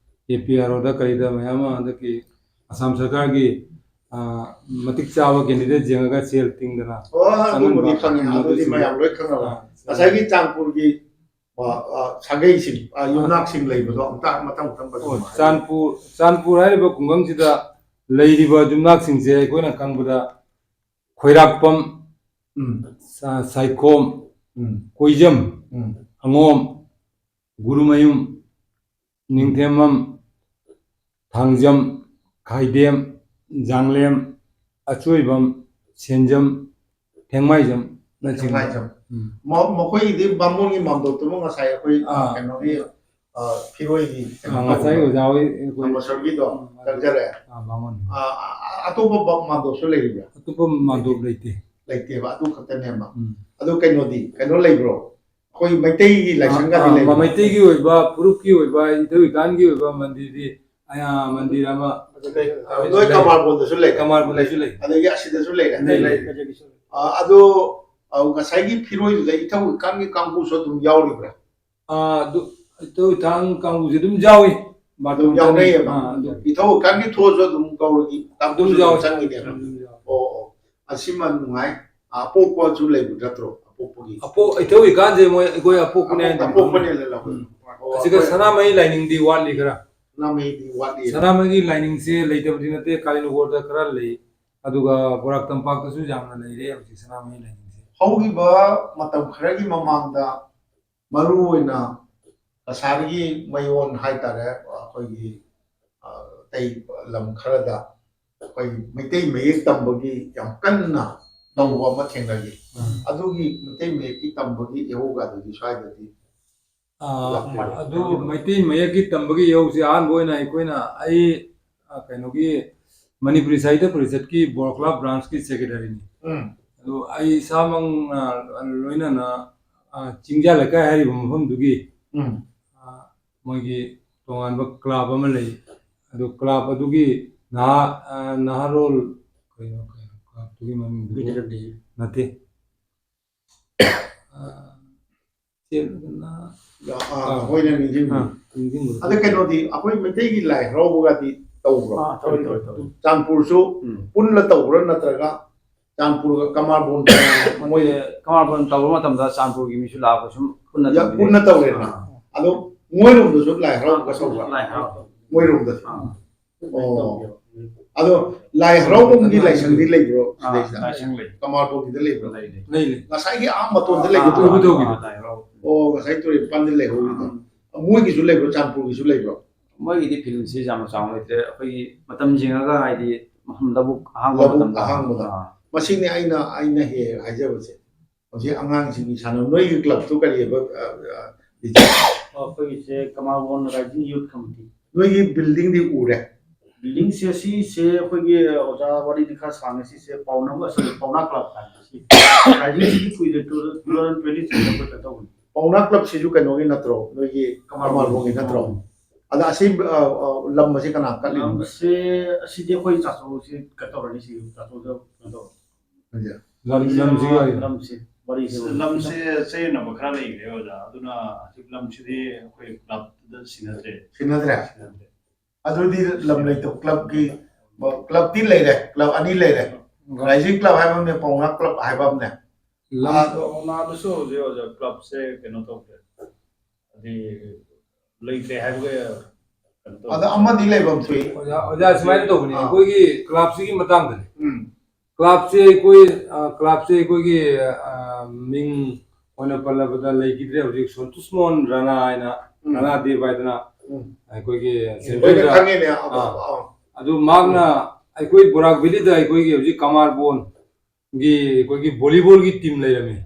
APROꯗ ꯀꯔꯤꯗ ꯃꯌꯥꯝ ꯑꯃ ꯍꯟꯗꯛꯀꯤ ꯑꯁꯥꯝ ꯁꯔꯀꯥꯔꯒꯤ ꯃꯇꯤꯛ ꯆꯥꯕ ꯀꯦꯟꯗꯤꯗꯦꯠ ꯌꯦꯡꯉꯒ ꯁꯦꯜ ꯇꯤꯡꯗꯅ ꯑꯗꯨꯕꯨꯗꯤ ꯈꯪꯉꯦ ꯑꯗꯨꯗꯤ ꯃꯌꯥꯝ ꯂꯣꯏ ꯈꯪꯉꯕ ꯉꯁꯥꯏꯒꯤ ꯆꯥꯟꯄꯨꯔꯒꯤ ꯁꯥꯒꯩꯁꯤꯡ ꯌꯨꯝꯅꯥꯛꯁꯤꯡ ꯂꯩꯕꯗꯣ ꯃꯊꯪ ꯆꯥꯟꯄꯨꯔ ꯍꯥꯏꯔꯤꯕ ꯈꯨꯡꯒꯪꯁꯤꯗ ꯂꯩꯔꯤꯕ ꯌꯨꯝꯅꯥꯛꯁꯤꯡꯁꯦ ꯑꯩꯈꯣꯏꯅ ꯈꯪꯕꯗ ꯈꯣꯏꯔꯥꯛꯄꯝ ꯁꯥꯏꯈꯣꯝ ꯀꯣꯏꯖꯝ ꯑꯉꯣꯝ ꯒꯨꯔꯨꯃꯌꯨꯝ ꯅꯤꯡꯊꯦꯝꯕꯝ ꯊꯥꯡꯖꯝ ꯈꯥꯏꯗꯦꯝ ꯖꯥꯡꯂꯦꯝ ꯑꯆꯣꯏꯕꯝ ꯁꯦꯟꯖꯝ ꯊꯦꯡꯃꯥꯏꯖꯝ ꯃꯈꯣꯏꯒꯤꯗꯤ ꯕꯥꯃꯣꯟꯒꯤ ꯃꯥꯝꯗꯣꯞꯇꯨꯕꯨ ꯉꯁꯥꯏ ꯑꯩꯈꯣꯏ ꯀꯩꯅꯣꯒꯤ ꯐꯤꯔꯣꯏꯒꯤ ꯉꯁꯥꯏ ꯑꯣꯖꯥ ꯍꯣꯏ ꯆꯪꯖꯔꯛꯑꯦ ꯑꯇꯣꯞꯄ ꯃꯥꯝꯗꯣꯞꯁꯨ ꯂꯩꯔꯤꯕ꯭ꯔꯥ ꯑꯇꯣꯞꯄ ꯃꯥꯝꯗꯣꯞ ꯂꯩꯇꯦ ꯂꯩꯇꯦꯕ ꯑꯗꯨ ꯈꯛꯇꯅꯦꯕ ꯑꯗꯨ ꯀꯩꯅꯣꯗꯤ ꯀꯩꯅꯣ ꯂꯩꯕ꯭ꯔꯣ ꯑꯩꯈꯣꯏ ꯃꯩꯇꯩꯒꯤ ꯂꯥꯏꯁꯪꯒꯗꯤ ꯂꯩꯕ꯭ꯔꯣ ꯃꯩꯇꯩꯒꯤ ꯑꯣꯏꯕ ꯐꯨꯔꯨꯞꯀꯤ ꯑꯣꯏꯕ ꯏꯊꯧꯏꯀꯥꯟꯒꯤ ꯑꯣꯏꯕ ꯃꯟꯗꯤꯔꯗꯤ ꯃꯟꯗꯤꯔ ꯑꯃ ꯅꯣꯏ ꯀꯃꯥꯔꯕꯣꯟꯗꯁꯨ ꯂꯩ ꯀꯃꯥꯔꯕꯣꯟꯗꯁꯨ ꯂꯩ ꯑꯗꯒꯤ ꯑꯁꯤꯗꯁꯨ ꯂꯩꯔꯦ ꯂꯩ ꯑꯗꯣ ꯉꯁꯥꯏꯒꯤ ꯐꯤꯔꯣꯏꯗꯨꯗ ꯏꯊꯧꯏꯀꯥꯟꯒꯤ ꯀꯥꯡꯕꯨꯁꯨ ꯑꯗꯨꯝ ꯌꯥꯎꯔꯤꯕ꯭ꯔꯥ ꯑꯗꯨ ꯏꯊꯧꯏꯊꯥꯡ ꯀꯥꯡꯕꯨꯁꯦ ꯑꯗꯨꯝ ꯌꯥꯎꯏ ꯑꯗꯨꯝ ꯌꯥꯎꯅꯩꯌꯦꯕ ꯏꯊꯧꯏꯀꯥꯟꯒꯤ ꯊꯣꯛꯑꯁꯨ ꯑꯗꯨꯝ ꯀꯧꯔꯒꯤ ꯑꯗꯨꯝ ꯀꯥꯡꯕꯨꯁꯨ ꯌꯥꯎꯏ ꯆꯪꯉꯤꯅꯦꯕ ꯑꯣ ꯑꯁꯤꯃ ꯅꯨꯡꯉꯥꯏ ꯑꯄꯣꯛꯄꯁꯨ ꯂꯩꯕ ꯅꯠꯇ꯭ꯔꯣ ꯑꯄꯣꯛꯄꯒꯤ ꯏꯊꯧꯏꯀꯥꯟꯁꯦ ꯃꯣꯏ ꯑꯩꯈꯣꯏ ꯑꯄꯣꯛꯄꯅꯦ ꯑꯄꯣꯛꯄꯅꯦꯅ ꯂꯧꯋꯦ ꯑꯁꯤꯒ ꯁꯅꯥꯃꯍꯤ ꯂꯥꯏꯅꯤꯡꯗꯤ ꯋꯥꯠꯂꯤ ꯈꯔ ꯁꯅꯥꯃꯍꯤꯗꯤ ꯋꯥꯠꯂꯤ ꯁꯅꯥꯃꯍꯤꯒꯤ ꯂꯥꯏꯅꯤꯡꯁꯦ ꯂꯩꯇꯕꯗꯤ ꯅꯠꯇꯦ ꯀꯥꯂꯤꯅꯒꯣꯔꯗ ꯈꯔ ꯂꯩ ꯑꯗꯨꯒ ꯕꯣꯔꯥꯛ ꯇꯝꯄꯥꯛꯇꯁꯨ ꯌꯥꯝꯅ ꯂꯩꯔꯦ ꯍꯧꯖꯤꯛ ꯁꯅꯥꯃꯍꯤ ꯂꯥꯏꯅꯤꯡꯁꯦ ꯍꯧꯈꯤꯕ ꯃꯇꯝ ꯈꯔꯒꯤ ꯃꯃꯥꯡꯗ ꯃꯔꯨ ꯑꯣꯏꯅ ꯀꯁꯥꯔꯒꯤ ꯃꯌꯣꯟ ꯍꯥꯏꯇꯥꯔꯦ ꯑꯩꯈꯣꯏꯒꯤ ꯑꯇꯩ ꯂꯝ ꯈꯔꯗ ꯑꯩꯈꯣꯏ ꯃꯩꯇꯩ ꯃꯌꯦꯛ ꯇꯝꯕꯒꯤ ꯌꯥꯝ ꯀꯟꯅ ꯇꯧꯕ ꯑꯃ ꯊꯦꯡꯅꯈꯤ ꯑꯗꯨꯒꯤ ꯃꯩꯇꯩ ꯃꯌꯦꯛꯀꯤ ꯇꯝꯕꯒꯤ ꯏꯍꯧꯒꯗꯨꯗꯤ ꯁ꯭ꯋꯥꯏꯗꯗꯤ ꯑꯗꯨ ꯃꯩꯇꯩ ꯃꯌꯦꯛꯀꯤ ꯇꯝꯕꯒꯤ ꯏꯍꯧꯁꯦ ꯑꯍꯥꯟꯕ ꯑꯣꯏꯅ ꯑꯩꯈꯣꯏꯅ ꯑꯩ ꯀꯩꯅꯣꯒꯤ ꯃꯅꯤꯄꯨꯔꯤ ꯁꯥꯍꯤꯇ꯭ꯌ ꯄꯔꯤꯁꯠꯀꯤ ꯕꯣꯔꯈꯂꯥ ꯕ꯭ꯔꯥꯟꯁꯀꯤ ꯁꯦꯀ꯭ꯔꯦꯇꯔꯤꯅꯤ ꯑꯗꯨ ꯑꯩ ꯏꯁꯥꯃꯛꯅ ꯂꯣꯏꯅꯅ ꯆꯤꯡꯖꯥ ꯂꯩꯀꯥꯏ ꯍꯥꯏꯔꯤꯕ ꯃꯐꯝꯗꯨꯒꯤ ꯃꯣꯏꯒꯤ ꯇꯣꯉꯥꯟꯕ ꯀ꯭ꯂꯕ ꯑꯃ ꯂꯩ ꯑꯗꯨ ꯀ꯭ꯂꯕ ꯑꯗꯨꯒꯤ ꯅꯍꯥꯔꯣꯜ ꯀꯩꯅꯣ ꯀ꯭ꯂꯕꯇꯨꯒꯤ ꯃꯃꯤꯡꯗꯨ ꯅꯠꯇꯦ ꯑꯩꯈꯣꯏꯅ ꯅꯤꯡꯁꯤꯡꯕꯤ ꯑꯗ ꯀꯩꯅꯣꯗꯤ ꯑꯩꯈꯣꯏ ꯃꯩꯇꯩꯒꯤ ꯂꯥꯏ ꯍꯔꯥꯎꯕꯒꯗꯤ ꯇꯧꯕ꯭ꯔꯣ ꯆꯥꯟꯄꯨꯔꯁꯨ ꯄꯨꯟꯅ ꯇꯧꯕ꯭ꯔꯥ ꯅꯠꯇ꯭ꯔꯒ ꯆꯥꯟꯄꯨꯔꯒ ꯀꯃꯥꯔꯕꯣꯟ ꯃꯣꯏ ꯀꯃꯥꯔꯕꯣꯟ ꯇꯧꯕ ꯃꯇꯝꯗ ꯆꯥꯟꯄꯨꯔꯒꯤ ꯃꯤꯁꯨ ꯂꯥꯛꯄ ꯁꯨꯝ ꯄꯨꯟꯅ ꯇꯧꯔꯦꯅ ꯑꯗꯣ ꯃꯣꯏꯔꯣꯝꯗꯁꯨ ꯂꯥꯏ ꯍꯔꯥꯎꯕꯒ ꯇꯧꯕ꯭ꯔꯥ ꯃꯣꯏꯔꯣꯝꯗꯁꯨ ꯑꯣ ꯑꯗꯣ ꯂꯥꯏ ꯍꯔꯥꯎꯕꯒꯤ ꯂꯥꯏꯁꯪꯗꯤ ꯂꯩꯕ꯭रो ꯁꯤꯗꯩꯁꯤꯗ ꯀꯃꯥꯔꯕꯣꯟꯒꯤꯗ ꯂꯩꯕ꯭ꯔꯣ ꯂꯩ ꯉꯁꯥꯏꯒꯤ ꯃꯇꯣꯟꯗ ꯂꯩꯕꯗꯣ ꯑꯣ ꯉꯁꯥꯏ ꯇꯨꯔꯦꯜ ꯃꯄꯥꯟꯗ ꯂꯩꯍꯧꯔꯤꯗꯣ ꯃꯣꯏꯒꯤꯁꯨ ꯂꯩꯕ꯭ꯔꯣ ꯆꯥꯟꯄꯨꯔꯒꯤꯁꯨ ꯂꯩꯕ꯭ꯔꯣ ꯃꯣꯏꯒꯤꯗꯤ ꯐꯤꯜꯁꯤ ꯌꯥꯝꯅ ꯆꯥꯎꯅ ꯂꯩꯇ꯭ꯔꯦ ꯑꯩꯈꯣꯏꯒꯤ ꯃꯇꯝ ꯌꯦꯡꯉꯒ ꯍꯥꯏꯗꯤ ꯂꯧꯕꯨꯛ ꯑꯍꯥꯡꯕ ꯃꯇꯝꯗ ꯑꯍꯥꯡꯕꯗ ꯃꯁꯤꯅꯤ ꯑꯩꯅ ꯍꯦꯛ ꯍꯥꯏꯖꯕꯁꯦ ꯍꯧꯖꯤꯛ ꯑꯉꯥꯡꯁꯤꯡꯒꯤ ꯁꯥꯟꯅꯕ ꯅꯣꯏꯒꯤ ꯀ꯭ꯂꯕꯇꯨ ꯀꯔꯤꯕ ꯑꯩꯈꯣꯏꯒꯤꯁꯦ ꯀꯃꯥꯔꯕꯣꯟ ꯔꯥꯏꯖꯤꯡ ꯌꯨꯠ ꯀꯝꯃꯤꯇꯤ ꯅꯣꯏꯒꯤ ꯕꯤꯜꯗꯤꯡꯗꯤ ꯎꯔꯦ ꯕꯤꯜꯗꯤꯡꯁꯦ ꯁꯤꯁꯦ ꯑꯩꯈꯣꯏꯒꯤ ꯑꯣꯖꯥ ꯋꯥꯔꯤꯗꯤ ꯈꯔ ꯁꯥꯡꯉꯦ ꯁꯤꯁꯦ ꯄꯥꯎꯅ ꯀ꯭ꯂꯕ ꯍꯥꯏꯕ ꯁꯤ ꯔꯥꯏꯖꯤꯡꯁꯤꯗꯤ ꯀꯨꯏꯔꯦ 2023 ꯇꯧꯕꯅꯤ ꯄꯥꯎꯅꯥ ꯀ꯭ꯂꯕꯁꯤꯁꯨ ꯀꯩꯅꯣꯒꯤ ꯅꯠꯇ꯭ꯔꯣ ꯅꯣꯏꯒꯤ ꯀꯃꯥꯔꯕꯣꯟꯒꯤ ꯅꯠꯇ꯭ꯔꯣ ꯑꯗ ꯑꯁꯤ ꯂꯝ ꯑꯁꯤ ꯀꯅꯥ ꯀꯠꯂꯤꯅꯣ ꯑꯁꯤꯗꯤ ꯑꯩꯈꯣꯏ ꯆꯥꯆꯧꯁꯤ ꯀꯩꯇꯧꯔꯅꯤ ꯁꯤ ꯆꯥꯆꯧꯗ ꯀꯩꯅꯣ ꯂꯝꯁꯤ ꯂꯝꯁꯦ ꯆꯌꯦꯠꯅꯕ ꯈꯔ ꯂꯩꯈ꯭ꯔꯦ ꯑꯣꯖꯥ ꯑꯗꯨꯅ ꯍꯧꯖꯤꯛ ꯂꯝꯁꯤꯗꯤ ꯑꯩꯈꯣꯏ ꯀ꯭ꯂꯕꯇ ꯁꯤꯟꯅꯗ꯭ꯔꯦ ꯑꯗꯨꯗꯤ ꯂꯝ ꯂꯩꯇꯕ ꯀ꯭ꯂꯕꯇꯤ ꯂꯩꯔꯦ ꯀ꯭ꯂꯕ ꯑꯅꯤ ꯂꯩꯔꯦ ꯔꯥꯏꯖꯤꯡ ꯀ꯭ꯂꯕ ꯍꯥꯏꯕ ꯑꯃꯅꯦ ꯄꯥꯎꯅꯥ ꯀ꯭ꯂꯕ ꯍꯥꯏꯕ ꯑꯃꯅꯦ ꯄꯥꯎꯅꯥꯗꯁꯨ ꯍꯧꯖꯤꯛ ꯑꯣꯖꯥ ꯀ꯭ꯂꯕꯁꯦ ꯀꯩꯅꯣ ꯇꯧꯈ꯭ꯔꯦ ꯍꯥꯏꯗꯤ ꯂꯩꯇ꯭ꯔꯦ ꯍꯥꯏꯕꯒ ꯑꯗ ꯑꯃꯗꯤ ꯂꯩꯐꯝ ꯊꯣꯛꯏ ꯑꯣꯖꯥ ꯁꯨꯃꯥꯏꯅ ꯇꯧꯕꯅꯤ ꯑꯩꯈꯣꯏꯒꯤ ꯀ꯭ꯂꯕꯁꯤꯒꯤ ꯃꯇꯥꯡꯗꯅꯤ ꯀ꯭ꯂꯕꯁꯦ ꯑꯩꯈꯣꯏꯒꯤ ꯃꯤꯡ ꯑꯣꯏꯅ ꯄꯜꯂꯕꯗ ꯂꯩꯈꯤꯗ꯭ꯔꯦ ꯍꯧꯖꯤꯛ ꯁꯣꯟꯇꯨꯁꯃꯣꯟ ꯔꯥꯅꯥ ꯍꯥꯏꯅ ꯔꯥꯅꯥ ꯗꯦꯕ ꯍꯥꯏꯗꯅ ꯑꯩꯈꯣꯏꯒꯤ ꯈꯪꯉꯦꯅꯦ ꯑꯗꯨ ꯃꯍꯥꯛꯅ ꯑꯩꯈꯣꯏ ꯕꯣꯔꯥꯛ ꯚꯦꯂꯤꯗ ꯑꯩꯈꯣꯏꯒꯤ ꯍꯧꯖꯤꯛ ꯀꯃꯥꯔꯕꯣꯟꯒꯤ ꯑꯩꯈꯣꯏꯒꯤ ꯚꯣꯂꯤꯕꯣꯜꯒꯤ ꯇꯤꯝ ꯂꯩꯔꯝꯃꯤ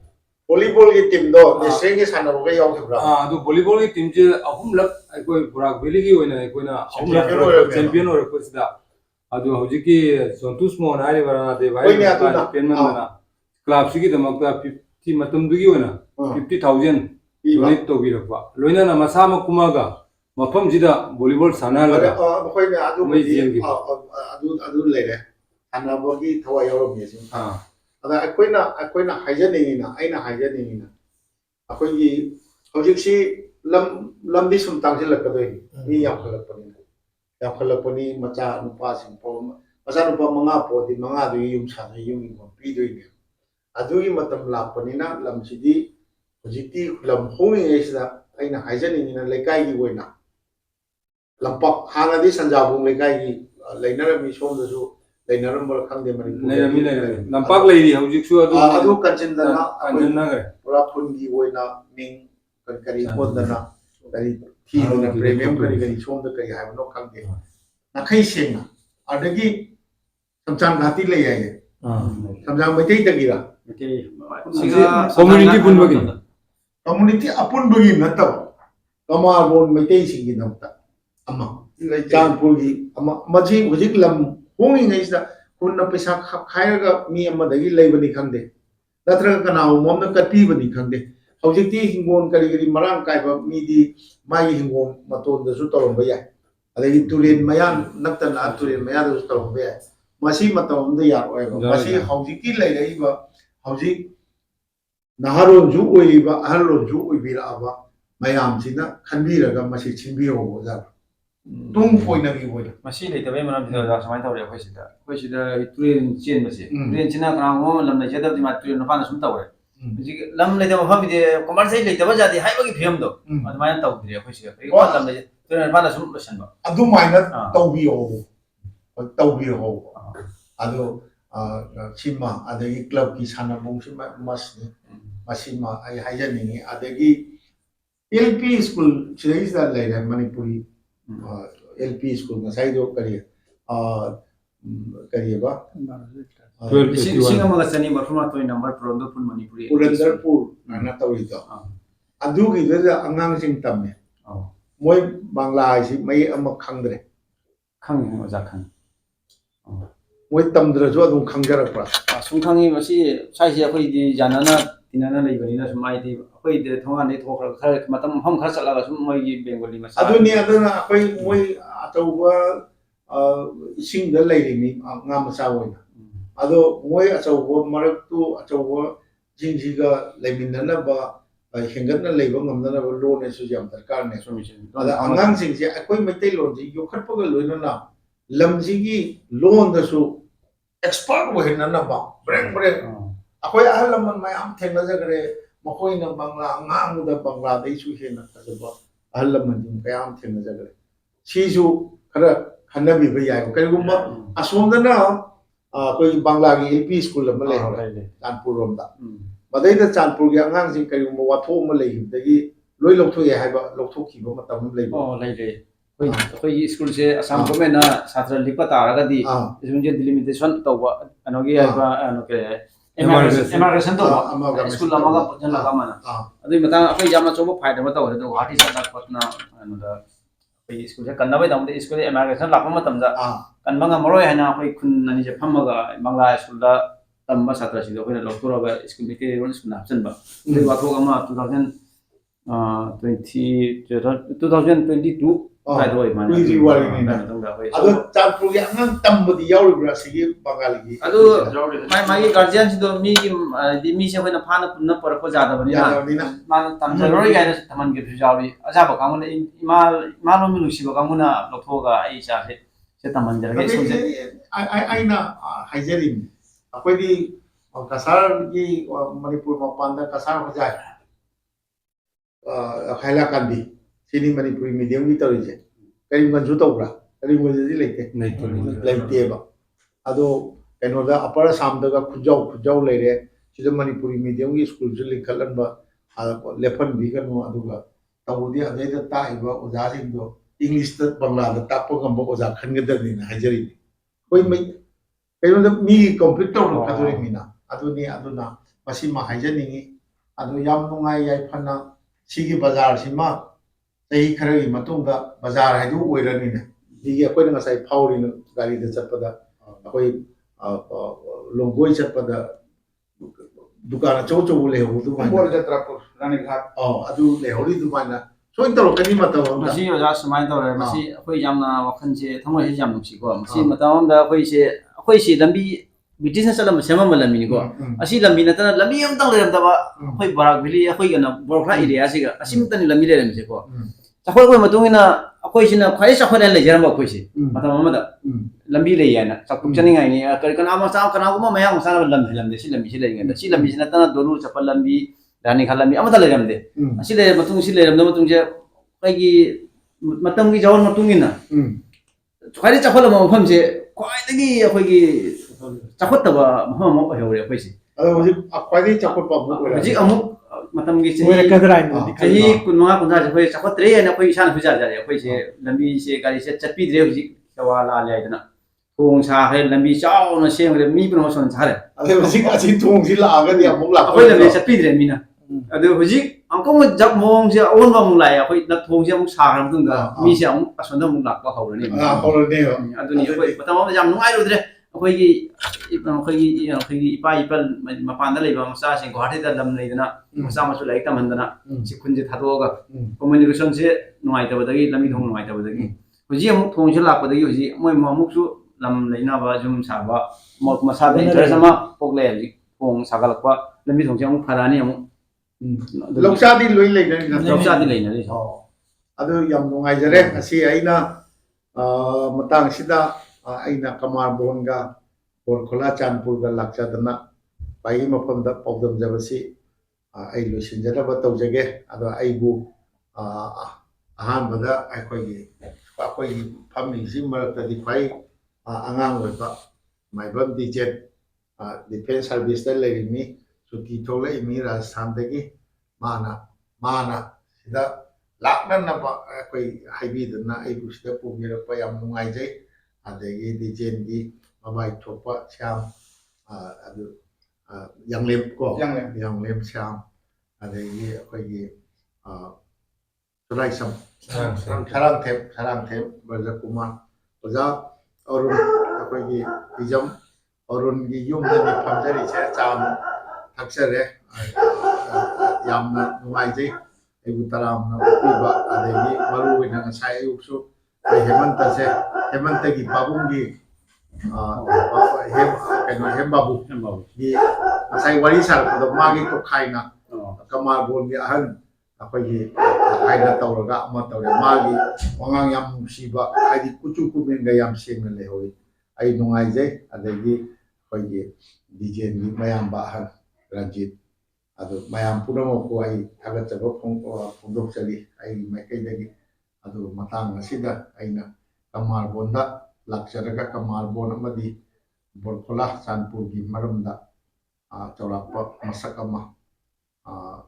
ꯚꯣꯂꯤꯕꯣꯜꯒꯤ ꯇꯤꯝꯗꯣ ꯅꯦꯁꯅꯦꯜꯒꯤ ꯁꯥꯟꯅꯕꯒ ꯌꯥꯎꯈꯤꯕ꯭ꯔꯥ ꯑꯗꯨ ꯚꯣꯂꯤꯕꯣꯜꯒꯤ ꯇꯤꯝꯁꯦ ꯑꯍꯨꯝꯂꯛ ꯑꯩꯈꯣꯏ ꯕꯣꯔꯥꯛ ꯚꯦꯂꯤꯒꯤ ꯑꯣꯏꯅ ꯑꯩꯈꯣꯏꯅ ꯑꯍꯨꯝꯂꯛ ꯆꯦꯝꯄꯤꯌꯟ ꯑꯣꯏꯔꯛꯄꯁꯤꯗ ꯑꯗꯨ ꯍꯧꯖꯤꯛꯀꯤ ꯁꯣꯟꯇꯨꯁꯃꯣꯟ ꯍꯥꯏꯔꯤꯕ ꯔꯥꯅꯥꯗꯦꯕ ꯍꯥꯏꯔꯤꯕ ꯄꯦꯟꯃꯟꯗꯅ ꯀ꯭ꯂꯕꯁꯤꯒꯤꯗꯃꯛꯇ ꯃꯇꯝꯗꯨꯒꯤ ꯑꯣꯏꯅ 50,000 ꯗꯣꯅꯦꯠ ꯇꯧꯕꯤꯔꯛꯄ ꯂꯣꯏꯅꯅ ꯃꯁꯥꯃꯛ ꯀꯨꯝꯃꯒ ꯃꯐꯝꯁꯤꯗ ꯚꯣꯂꯤꯕꯣꯜ ꯁꯥꯟꯅꯍꯜꯂꯒ ꯑꯩꯈꯣꯏꯅ ꯑꯗꯨ ꯂꯩꯔꯦ ꯁꯥꯟꯅꯕꯒꯤ ꯊꯋꯥꯏ ꯌꯥꯎꯔꯝꯃꯤ ꯑꯁꯤ ꯑꯗ ꯑꯩꯈꯣꯏꯅ ꯍꯥꯏꯖꯅꯤꯡꯉꯤꯅ ꯑꯩꯅ ꯍꯥꯏꯖꯅꯤꯡꯉꯤꯅ ꯑꯩꯈꯣꯏꯒꯤ ꯍꯧꯖꯤꯛꯁꯤ ꯂꯝꯗꯤ ꯁꯨꯝ ꯇꯥꯡꯁꯤꯜꯂꯛꯀꯗꯣꯏꯅꯤ ꯃꯤ ꯌꯥꯝꯈꯠꯂꯛꯄꯅꯤ ꯃꯆꯥꯅꯨꯄꯥꯁꯤꯡ ꯃꯆꯥꯅꯨꯄꯥ 5 ꯄꯣꯛꯑꯗꯤ 5ꯗꯨꯒꯤ ꯌꯨꯝ ꯁꯥꯟꯅ ꯌꯨꯝ ꯏꯪꯈꯣꯜ ꯄꯤꯗꯣꯏꯅꯦ ꯑꯗꯨꯒꯤ ꯃꯇꯝ ꯂꯥꯛꯄꯅꯤꯅ ꯂꯝꯁꯤꯗꯤ ꯍꯧꯖꯤꯛꯇꯤ ꯂꯝ ꯍꯣꯡꯉꯤꯉꯩꯁꯤꯗ ꯑꯩꯅ ꯍꯥꯏꯖꯅꯤꯡꯉꯤꯅ ꯂꯩꯀꯥꯏꯒꯤ ꯑꯣꯏꯅ ꯂꯝꯄꯥꯛ ꯍꯥꯟꯅꯗꯤ ꯁꯟꯖꯥꯕꯨꯡ ꯂꯩꯀꯥꯏꯒꯤ ꯂꯩꯅꯔꯝꯃꯤ ꯁꯣꯝꯗꯁꯨ ꯂꯩꯅꯔꯝꯕ꯭ꯔꯥ ꯈꯪꯗꯦ ꯂꯩꯔꯝꯃꯤ ꯂꯝꯄꯥꯛ ꯂꯩꯔꯤ ꯍꯧꯖꯤꯛꯁꯨ ꯑꯗꯨ ꯀꯟꯁꯤꯟꯗꯅ ꯄꯨꯔꯥ ꯈꯨꯟꯒꯤ ꯑꯣꯏꯅ ꯃꯤꯡ ꯀꯔꯤ ꯍꯣꯟꯗꯅ ꯀꯔꯤ ꯊꯤꯗꯅ ꯄ꯭ꯔꯦꯃꯤꯌꯝ ꯀꯔꯤ ꯁꯣꯝꯗ ꯀꯔꯤ ꯍꯥꯏꯕꯅꯣ ꯈꯪꯗꯦ ꯅꯥꯈꯩ ꯁꯦꯡꯅ ꯑꯗꯒꯤ ꯁꯝꯆꯥꯡ ꯘꯥꯇꯤ ꯂꯩ ꯍꯥꯏꯌꯦ ꯁꯝꯆꯥꯡ ꯃꯩꯇꯩꯗꯒꯤꯔ ꯀꯝꯃꯨꯅꯤꯇꯤ ꯄꯨꯟꯕꯒꯤ ꯀꯝꯃꯨꯅꯤꯇꯤ ꯑꯄꯨꯟꯕꯒꯤ ꯅꯠꯇꯕ ꯀꯃꯥꯔꯕꯣꯟ ꯃꯩꯇꯩꯁꯤꯡꯒꯤꯗꯃꯛꯇ ꯑꯃ ꯆꯥꯟꯄꯨꯔꯒꯤ ꯑꯃ ꯃꯁꯤ ꯍꯧꯖꯤꯛ ꯂꯝ ꯍꯣꯡꯉꯤꯉꯩꯁꯤꯗ kunna pesa khairaga mi amadagi leibani khangde natraga kanao momna katibani khangde hojikti hingon kari marang kaiba mi di mai hingon maton da su tawamba ya adagi turin mayan naktana turin mayan da su tawamba ya masi matam da ya oiba masi hojikti leiraiba hojik naharon ju oiba aharon ju oibira aba mayam sina khanbiraga masi chimbiro za tung poina gi boina masi leitawai manam da samai tawre khoi sida turin chen masi turin china kana ngo lam na jada di ma turin fa na sum tawre ji lam leitawai pham de commercial leitawai jadi haiba gi phim do admai tawdri khoi sida ko lam na turin fa na sum losan ba adu maina tawbiyo adu chima adagi club ki sana bung sima masni masima ai haijani adagi LP school chidai da leira manipuri LP school ngasai do kari ba singa maga sani marfuma to number prondo pun manipuri Purandarpur ana tawi to adu gi da angang sing tamme moi bangla si mai ama khangdre khang oja khang moi tamdra jo adum khangjara pra sungkhangi masi sai se khoi di janana tinana leibani na sumai di khoi de thonga ne thokra khar matam ham khar chala sum moi gi bengali masa aduni aduna khoi moi atauba ising da leiri mi ngam sa woina ado moi atauba marak tu atauba jingjiga leiminna ba hengatna leiba ngamna ba lo ne su jam darkar ne ada angang sing je akoi metai lon ji yo khat paga loina na lam ji gi lon da su expert wo henna na ba breng akoi ahalaman mayam thengna jagre makoi na bangla ngam da bangla dei su hena ta ba ahalaman jum kayam thengna jagre si su khara khanabi ba yai ko gumba asomda na koi bangla gi LP school ma le Kanpur rom da badai da Kanpur gi angang sing kai gumba watho ma le hi dagi loi lokthoi ya hai ba lokthokhi ba matam le ba khoi school se assam government na satra lipa taraga di junje delimitation tawba anogi ba anoke emergency to school amaga jan laga mana adui mata akai jamna chobo faida mata hore do hati sada patna anoda khoi school se kanna bai damde school emergency lakma matam ja kan banga moroi hana khoi khun nani je phamaga bangla school da tamma satra si do khoi loktora ga school ke ron school na chen ba de wa thok ama 2022 Right away, man. We were in ado Kanpur gi angang tambudi yauri bra sigi bangali gi adu my guardian do mi di mi se hoina phana punna par ko jada bani na man tam jaroi ga taman ge jawi aja ba kamun imal mi lusi ba kamuna lokhoga ai cha se taman jar ge so ai na haijerin akoi di kasar gi manipur mapanda kasar ho jai khaila kandi sini manipuri medium gi tawije karimgan ju tawbra karimgan ji leite ba ado enoda apara samdaga khujau leire sida manipuri medium gi school ju likhalan ba lephan bi ganu aduga tawudi adeida taiba oja sing do english ta bangla da tappa gamba oja khangadani na hajari koi mai enoda mi complete taw khadure mina aduna masi ma hajani adu yam nungai yai phana sigi bazar sima tei khara gi matungda bazar haidu oirani ne digi akoi na sai phauri na gari da chappada akoi longoi chappada dukana chau le ho du mai Bor Jatrapur Rani Ghat adu le hori du mai na soin talo kani mata wa masi oja samai tawre masi akoi jamna wakhan se thamoi se jam nuksi ko masi matam da akoi se lambi British salam sema malami ko asi lambi na tan lambi am tang le da ba akoi barak valley akoi gana borkha area se ga asim tan lambi le se ko Sakoi koi matungina akoi sina khwai sa khone le jaram akoi si matam amada lambi le yana sakuk chani ngai ni kar kana ma sa kana kuma mayang sa lambi si lambi ngenda si lambi sina tan dolu chapal lambi dani khalambi amada le ramde asi le matung si le ramda matung je kai gi matam gi jawon matungina khwai chapal ma pham je khwai dagi akoi gi chakot ta ba ma ma hore akoi si ado hoji akwai di chakot pa bu hoji amu matam gi chahi kunma kunja je khoi chakot tre na khoi isan huja ja khoi se lambi se gari se chapi dre hoji kawala le aidana thong sa he lambi chao na sem re mi promotion sa re ade hoji asi thong si la ga dia mong la khoi le chapi dre mina ade hoji angko mo jak mong se on ba mong la ya khoi na thong se mong sa ram tung da mi se ang ason da mong lak ba haur ni haur ne adu ni khoi matam ma jam nungai ro dre ꯑꯩꯈꯣꯏꯒꯤ ꯏꯄꯥ ꯏꯄꯜ ꯃꯄꯥꯟꯗ ꯂꯩꯕ ꯃꯆꯥꯁꯤꯡ ꯒꯨꯋꯥꯍꯥꯇꯤꯗ ꯂꯝ ꯂꯩꯗꯅ ꯃꯆꯥ ꯃꯁꯨ ꯂꯥꯏꯔꯤꯛ ꯇꯝꯍꯟꯗꯅ ꯁꯤ ꯈꯨꯟꯁꯦ ꯊꯥꯗꯣꯛꯑꯒ ꯀꯝꯃꯨꯅꯤꯀꯦꯁꯟꯁꯦ ꯅꯨꯡꯉꯥꯏꯇꯕꯗꯒꯤ ꯂꯝꯕꯤ ꯊꯣꯡ ꯅꯨꯡꯉꯥꯏꯇꯕꯗꯒꯤ ꯍꯧꯖꯤꯛ ꯑꯃꯨꯛ ꯊꯣꯡꯁꯦ ꯂꯥꯛꯄꯗꯒꯤ ꯍꯧꯖꯤꯛ ꯃꯣꯏ ꯑꯃꯨꯛꯁꯨ ꯂꯝ ꯂꯩꯅꯕ ꯌꯨꯝ ꯁꯥꯕ ꯃꯁꯥꯗ ꯏꯟꯇꯔꯦꯁ ꯑꯃ ꯄꯣꯛꯂꯛꯑꯦ ꯍꯧꯖꯤꯛ ꯊꯣꯡ ꯁꯥꯒꯠꯂꯛꯄ ꯂꯝꯕꯤ ꯊꯣꯡꯁꯦ ꯑꯃꯨꯛ ꯐꯔꯛꯑꯅꯤ ꯑꯃꯨꯛ ꯂꯧꯆꯥꯗꯤ ꯂꯣꯏ ꯂꯩꯅꯔꯤ ꯂꯧꯆꯥꯗꯤ ꯂꯩꯅꯔꯤ ꯑꯗꯨ ꯌꯥꯝ ꯅꯨꯡꯉꯥꯏꯖꯔꯦ ꯉꯁꯤ ꯑꯩꯅ ꯃꯇꯥꯡꯁꯤꯗ ꯑꯩꯅ ꯀꯃꯥꯔꯕꯣꯟꯒ ꯕꯣꯔꯈꯣꯂꯥ ꯆꯥꯟꯄꯨꯔꯒ ꯂꯥꯛꯆꯗꯅ ꯄꯥꯏꯒꯤ ꯃꯐꯝꯗ ꯄꯥꯎꯗꯝꯖꯕꯁꯤ ꯑꯩ ꯂꯣꯏꯁꯤꯟꯖꯅꯕ ꯇꯧꯖꯒꯦ ꯑꯗꯣ ꯑꯩꯕꯨ ꯑꯍꯥꯟꯕꯗ ꯑꯩꯈꯣꯏꯒꯤ ꯐꯝꯃꯤꯁꯤ ꯃꯔꯛꯇꯗꯤ ꯈ꯭ꯋꯥꯏ ꯑꯉꯥꯡ ꯑꯣꯏꯕ ꯃꯥꯏꯕꯝ ꯗꯤꯖꯦꯠ ꯗꯤꯐꯦꯟꯁ ꯁꯥꯔꯚꯤꯁꯇ ꯂꯩꯔꯤꯃꯤ ꯁꯨꯇꯤ ꯊꯣꯛꯂꯛꯏꯃꯤ ꯔꯥꯖꯁꯊꯥꯟꯗꯒꯤ ꯃꯥꯅ ꯁꯤꯗ ꯂꯥꯛꯅꯅꯕ ꯑꯩꯈꯣꯏ ꯍꯥꯏꯕꯤꯗꯨꯅ ꯑꯩꯕꯨ ꯁꯤꯗ ꯄꯨꯕꯤꯔꯛꯄ ꯌꯥꯝ ꯅꯨꯡꯉꯥꯏꯖꯩ ꯑꯗꯒꯤ ꯗꯤꯖꯦꯟꯒꯤ ꯃꯃꯥꯏ ꯊꯣꯛꯄ ꯁ꯭ꯌꯥꯝ ꯑꯗꯨ ꯌꯥꯡꯂꯦꯝ ꯀꯣ ꯌꯥꯡꯂꯦꯝ ꯁ꯭ꯌꯥꯝ ꯑꯗꯒꯤ ꯑꯩꯈꯣꯏꯒꯤ ꯁꯨꯔꯥꯏꯁꯝ ꯁꯔꯥꯡꯊꯦꯝ ꯕ꯭ꯔꯖꯀꯨꯃꯥꯔ ꯑꯣꯖꯥ ꯑꯔꯨꯟ ꯑꯩꯈꯣꯏꯒꯤ ꯍꯤꯖꯝ ꯑꯔꯨꯟꯒꯤ ꯌꯨꯝꯗꯅꯤ ꯐꯝꯖꯔꯤꯁꯦ ꯆꯥ ꯊꯛꯆꯔꯦ ꯌꯥꯝꯅ ꯅꯨꯡꯉꯥꯏꯖꯩ ꯑꯩꯕꯨ ꯇꯔꯥꯝꯅ ꯑꯣꯛꯄꯤꯕ ꯑꯗꯒꯤ ꯃꯔꯨ ꯑꯣꯏꯅ ꯉꯁꯥꯏ ꯑꯌꯨꯛꯁꯨ ꯑꯩꯈꯣꯏ ꯍꯦꯃꯟꯇꯒꯤ ꯄꯥꯕꯨꯡꯒꯤ ꯍꯦꯝꯕꯥꯕꯨꯒꯤ ꯉꯁꯥꯏ ꯋꯥꯔꯤ ꯁꯥꯔꯛꯄꯗꯣ ꯃꯥꯒꯤ ꯇꯣꯈꯥꯏꯅ ꯀꯃꯥꯔꯕꯣꯟꯒꯤ ꯑꯍꯟ ꯑꯩꯈꯣꯏꯒꯤ ꯍꯥꯏꯅ ꯇꯧꯔꯒ ꯑꯃ ꯇꯧꯔꯦ ꯃꯥꯒꯤ ꯋꯥꯉꯥꯡ ꯌꯥꯝ ꯅꯨꯡꯁꯤꯕ ꯍꯥꯏꯗꯤ ꯀꯨꯆꯨ ꯀꯨꯃꯦꯟꯒ ꯌꯥꯝ ꯁꯦꯡꯅ ꯂꯩꯍꯧꯋꯤ ꯑꯩ ꯅꯨꯡꯉꯥꯏꯖꯩ ꯑꯗꯒꯤ ꯑꯩꯈꯣꯏꯒꯤ ꯗꯤꯖꯦꯟꯒꯤ ꯃꯌꯥꯝꯕ ꯑꯍꯟ ꯔꯟꯖꯤꯠ ꯑꯗꯨ ꯃꯌꯥꯝ ꯄꯨꯝꯅꯃꯛꯄꯨ ꯑꯩ ꯊꯥꯒꯠꯆꯕ ꯐꯣꯡꯗꯣꯛꯆꯔꯤ ꯑꯩꯒꯤ ꯃꯥꯏꯀꯩꯗꯒꯤ ꯑꯗꯨ ꯃꯇꯥꯡ ꯑꯁꯤꯗ ꯑꯩꯅ ꯀꯃꯥꯔꯕꯣꯟꯗ ꯂꯥꯛꯆꯔꯒ ꯀꯃꯥꯔꯕꯣꯟ ꯑꯃꯗꯤ ꯕꯣꯔꯈꯣꯂꯥ ꯆꯥꯟꯄꯨꯔꯒꯤ ꯃꯔꯝꯗ ꯆꯥꯎꯔꯥꯛꯄ ꯃꯁꯛ ꯑꯃ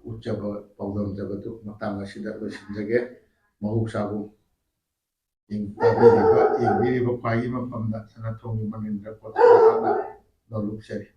ꯎꯠꯆꯕ ꯄꯥꯎꯗꯝꯖꯕꯗꯨ ꯃꯇꯥꯡ ꯑꯁꯤꯗ ꯂꯣꯏꯁꯤꯟꯖꯒꯦ ꯃꯍꯧꯁꯥꯒꯨꯝ ꯌꯦꯡꯕꯤꯔꯤꯕ ꯈ꯭ꯋꯥꯏꯒꯤ ꯃꯐꯝꯗ ꯁꯅꯥꯊꯣꯡꯒꯤ ꯃꯅꯤꯟꯗ꯭ꯔ ꯀꯣꯠ ꯅꯣꯜꯂꯨꯛꯆꯔꯤ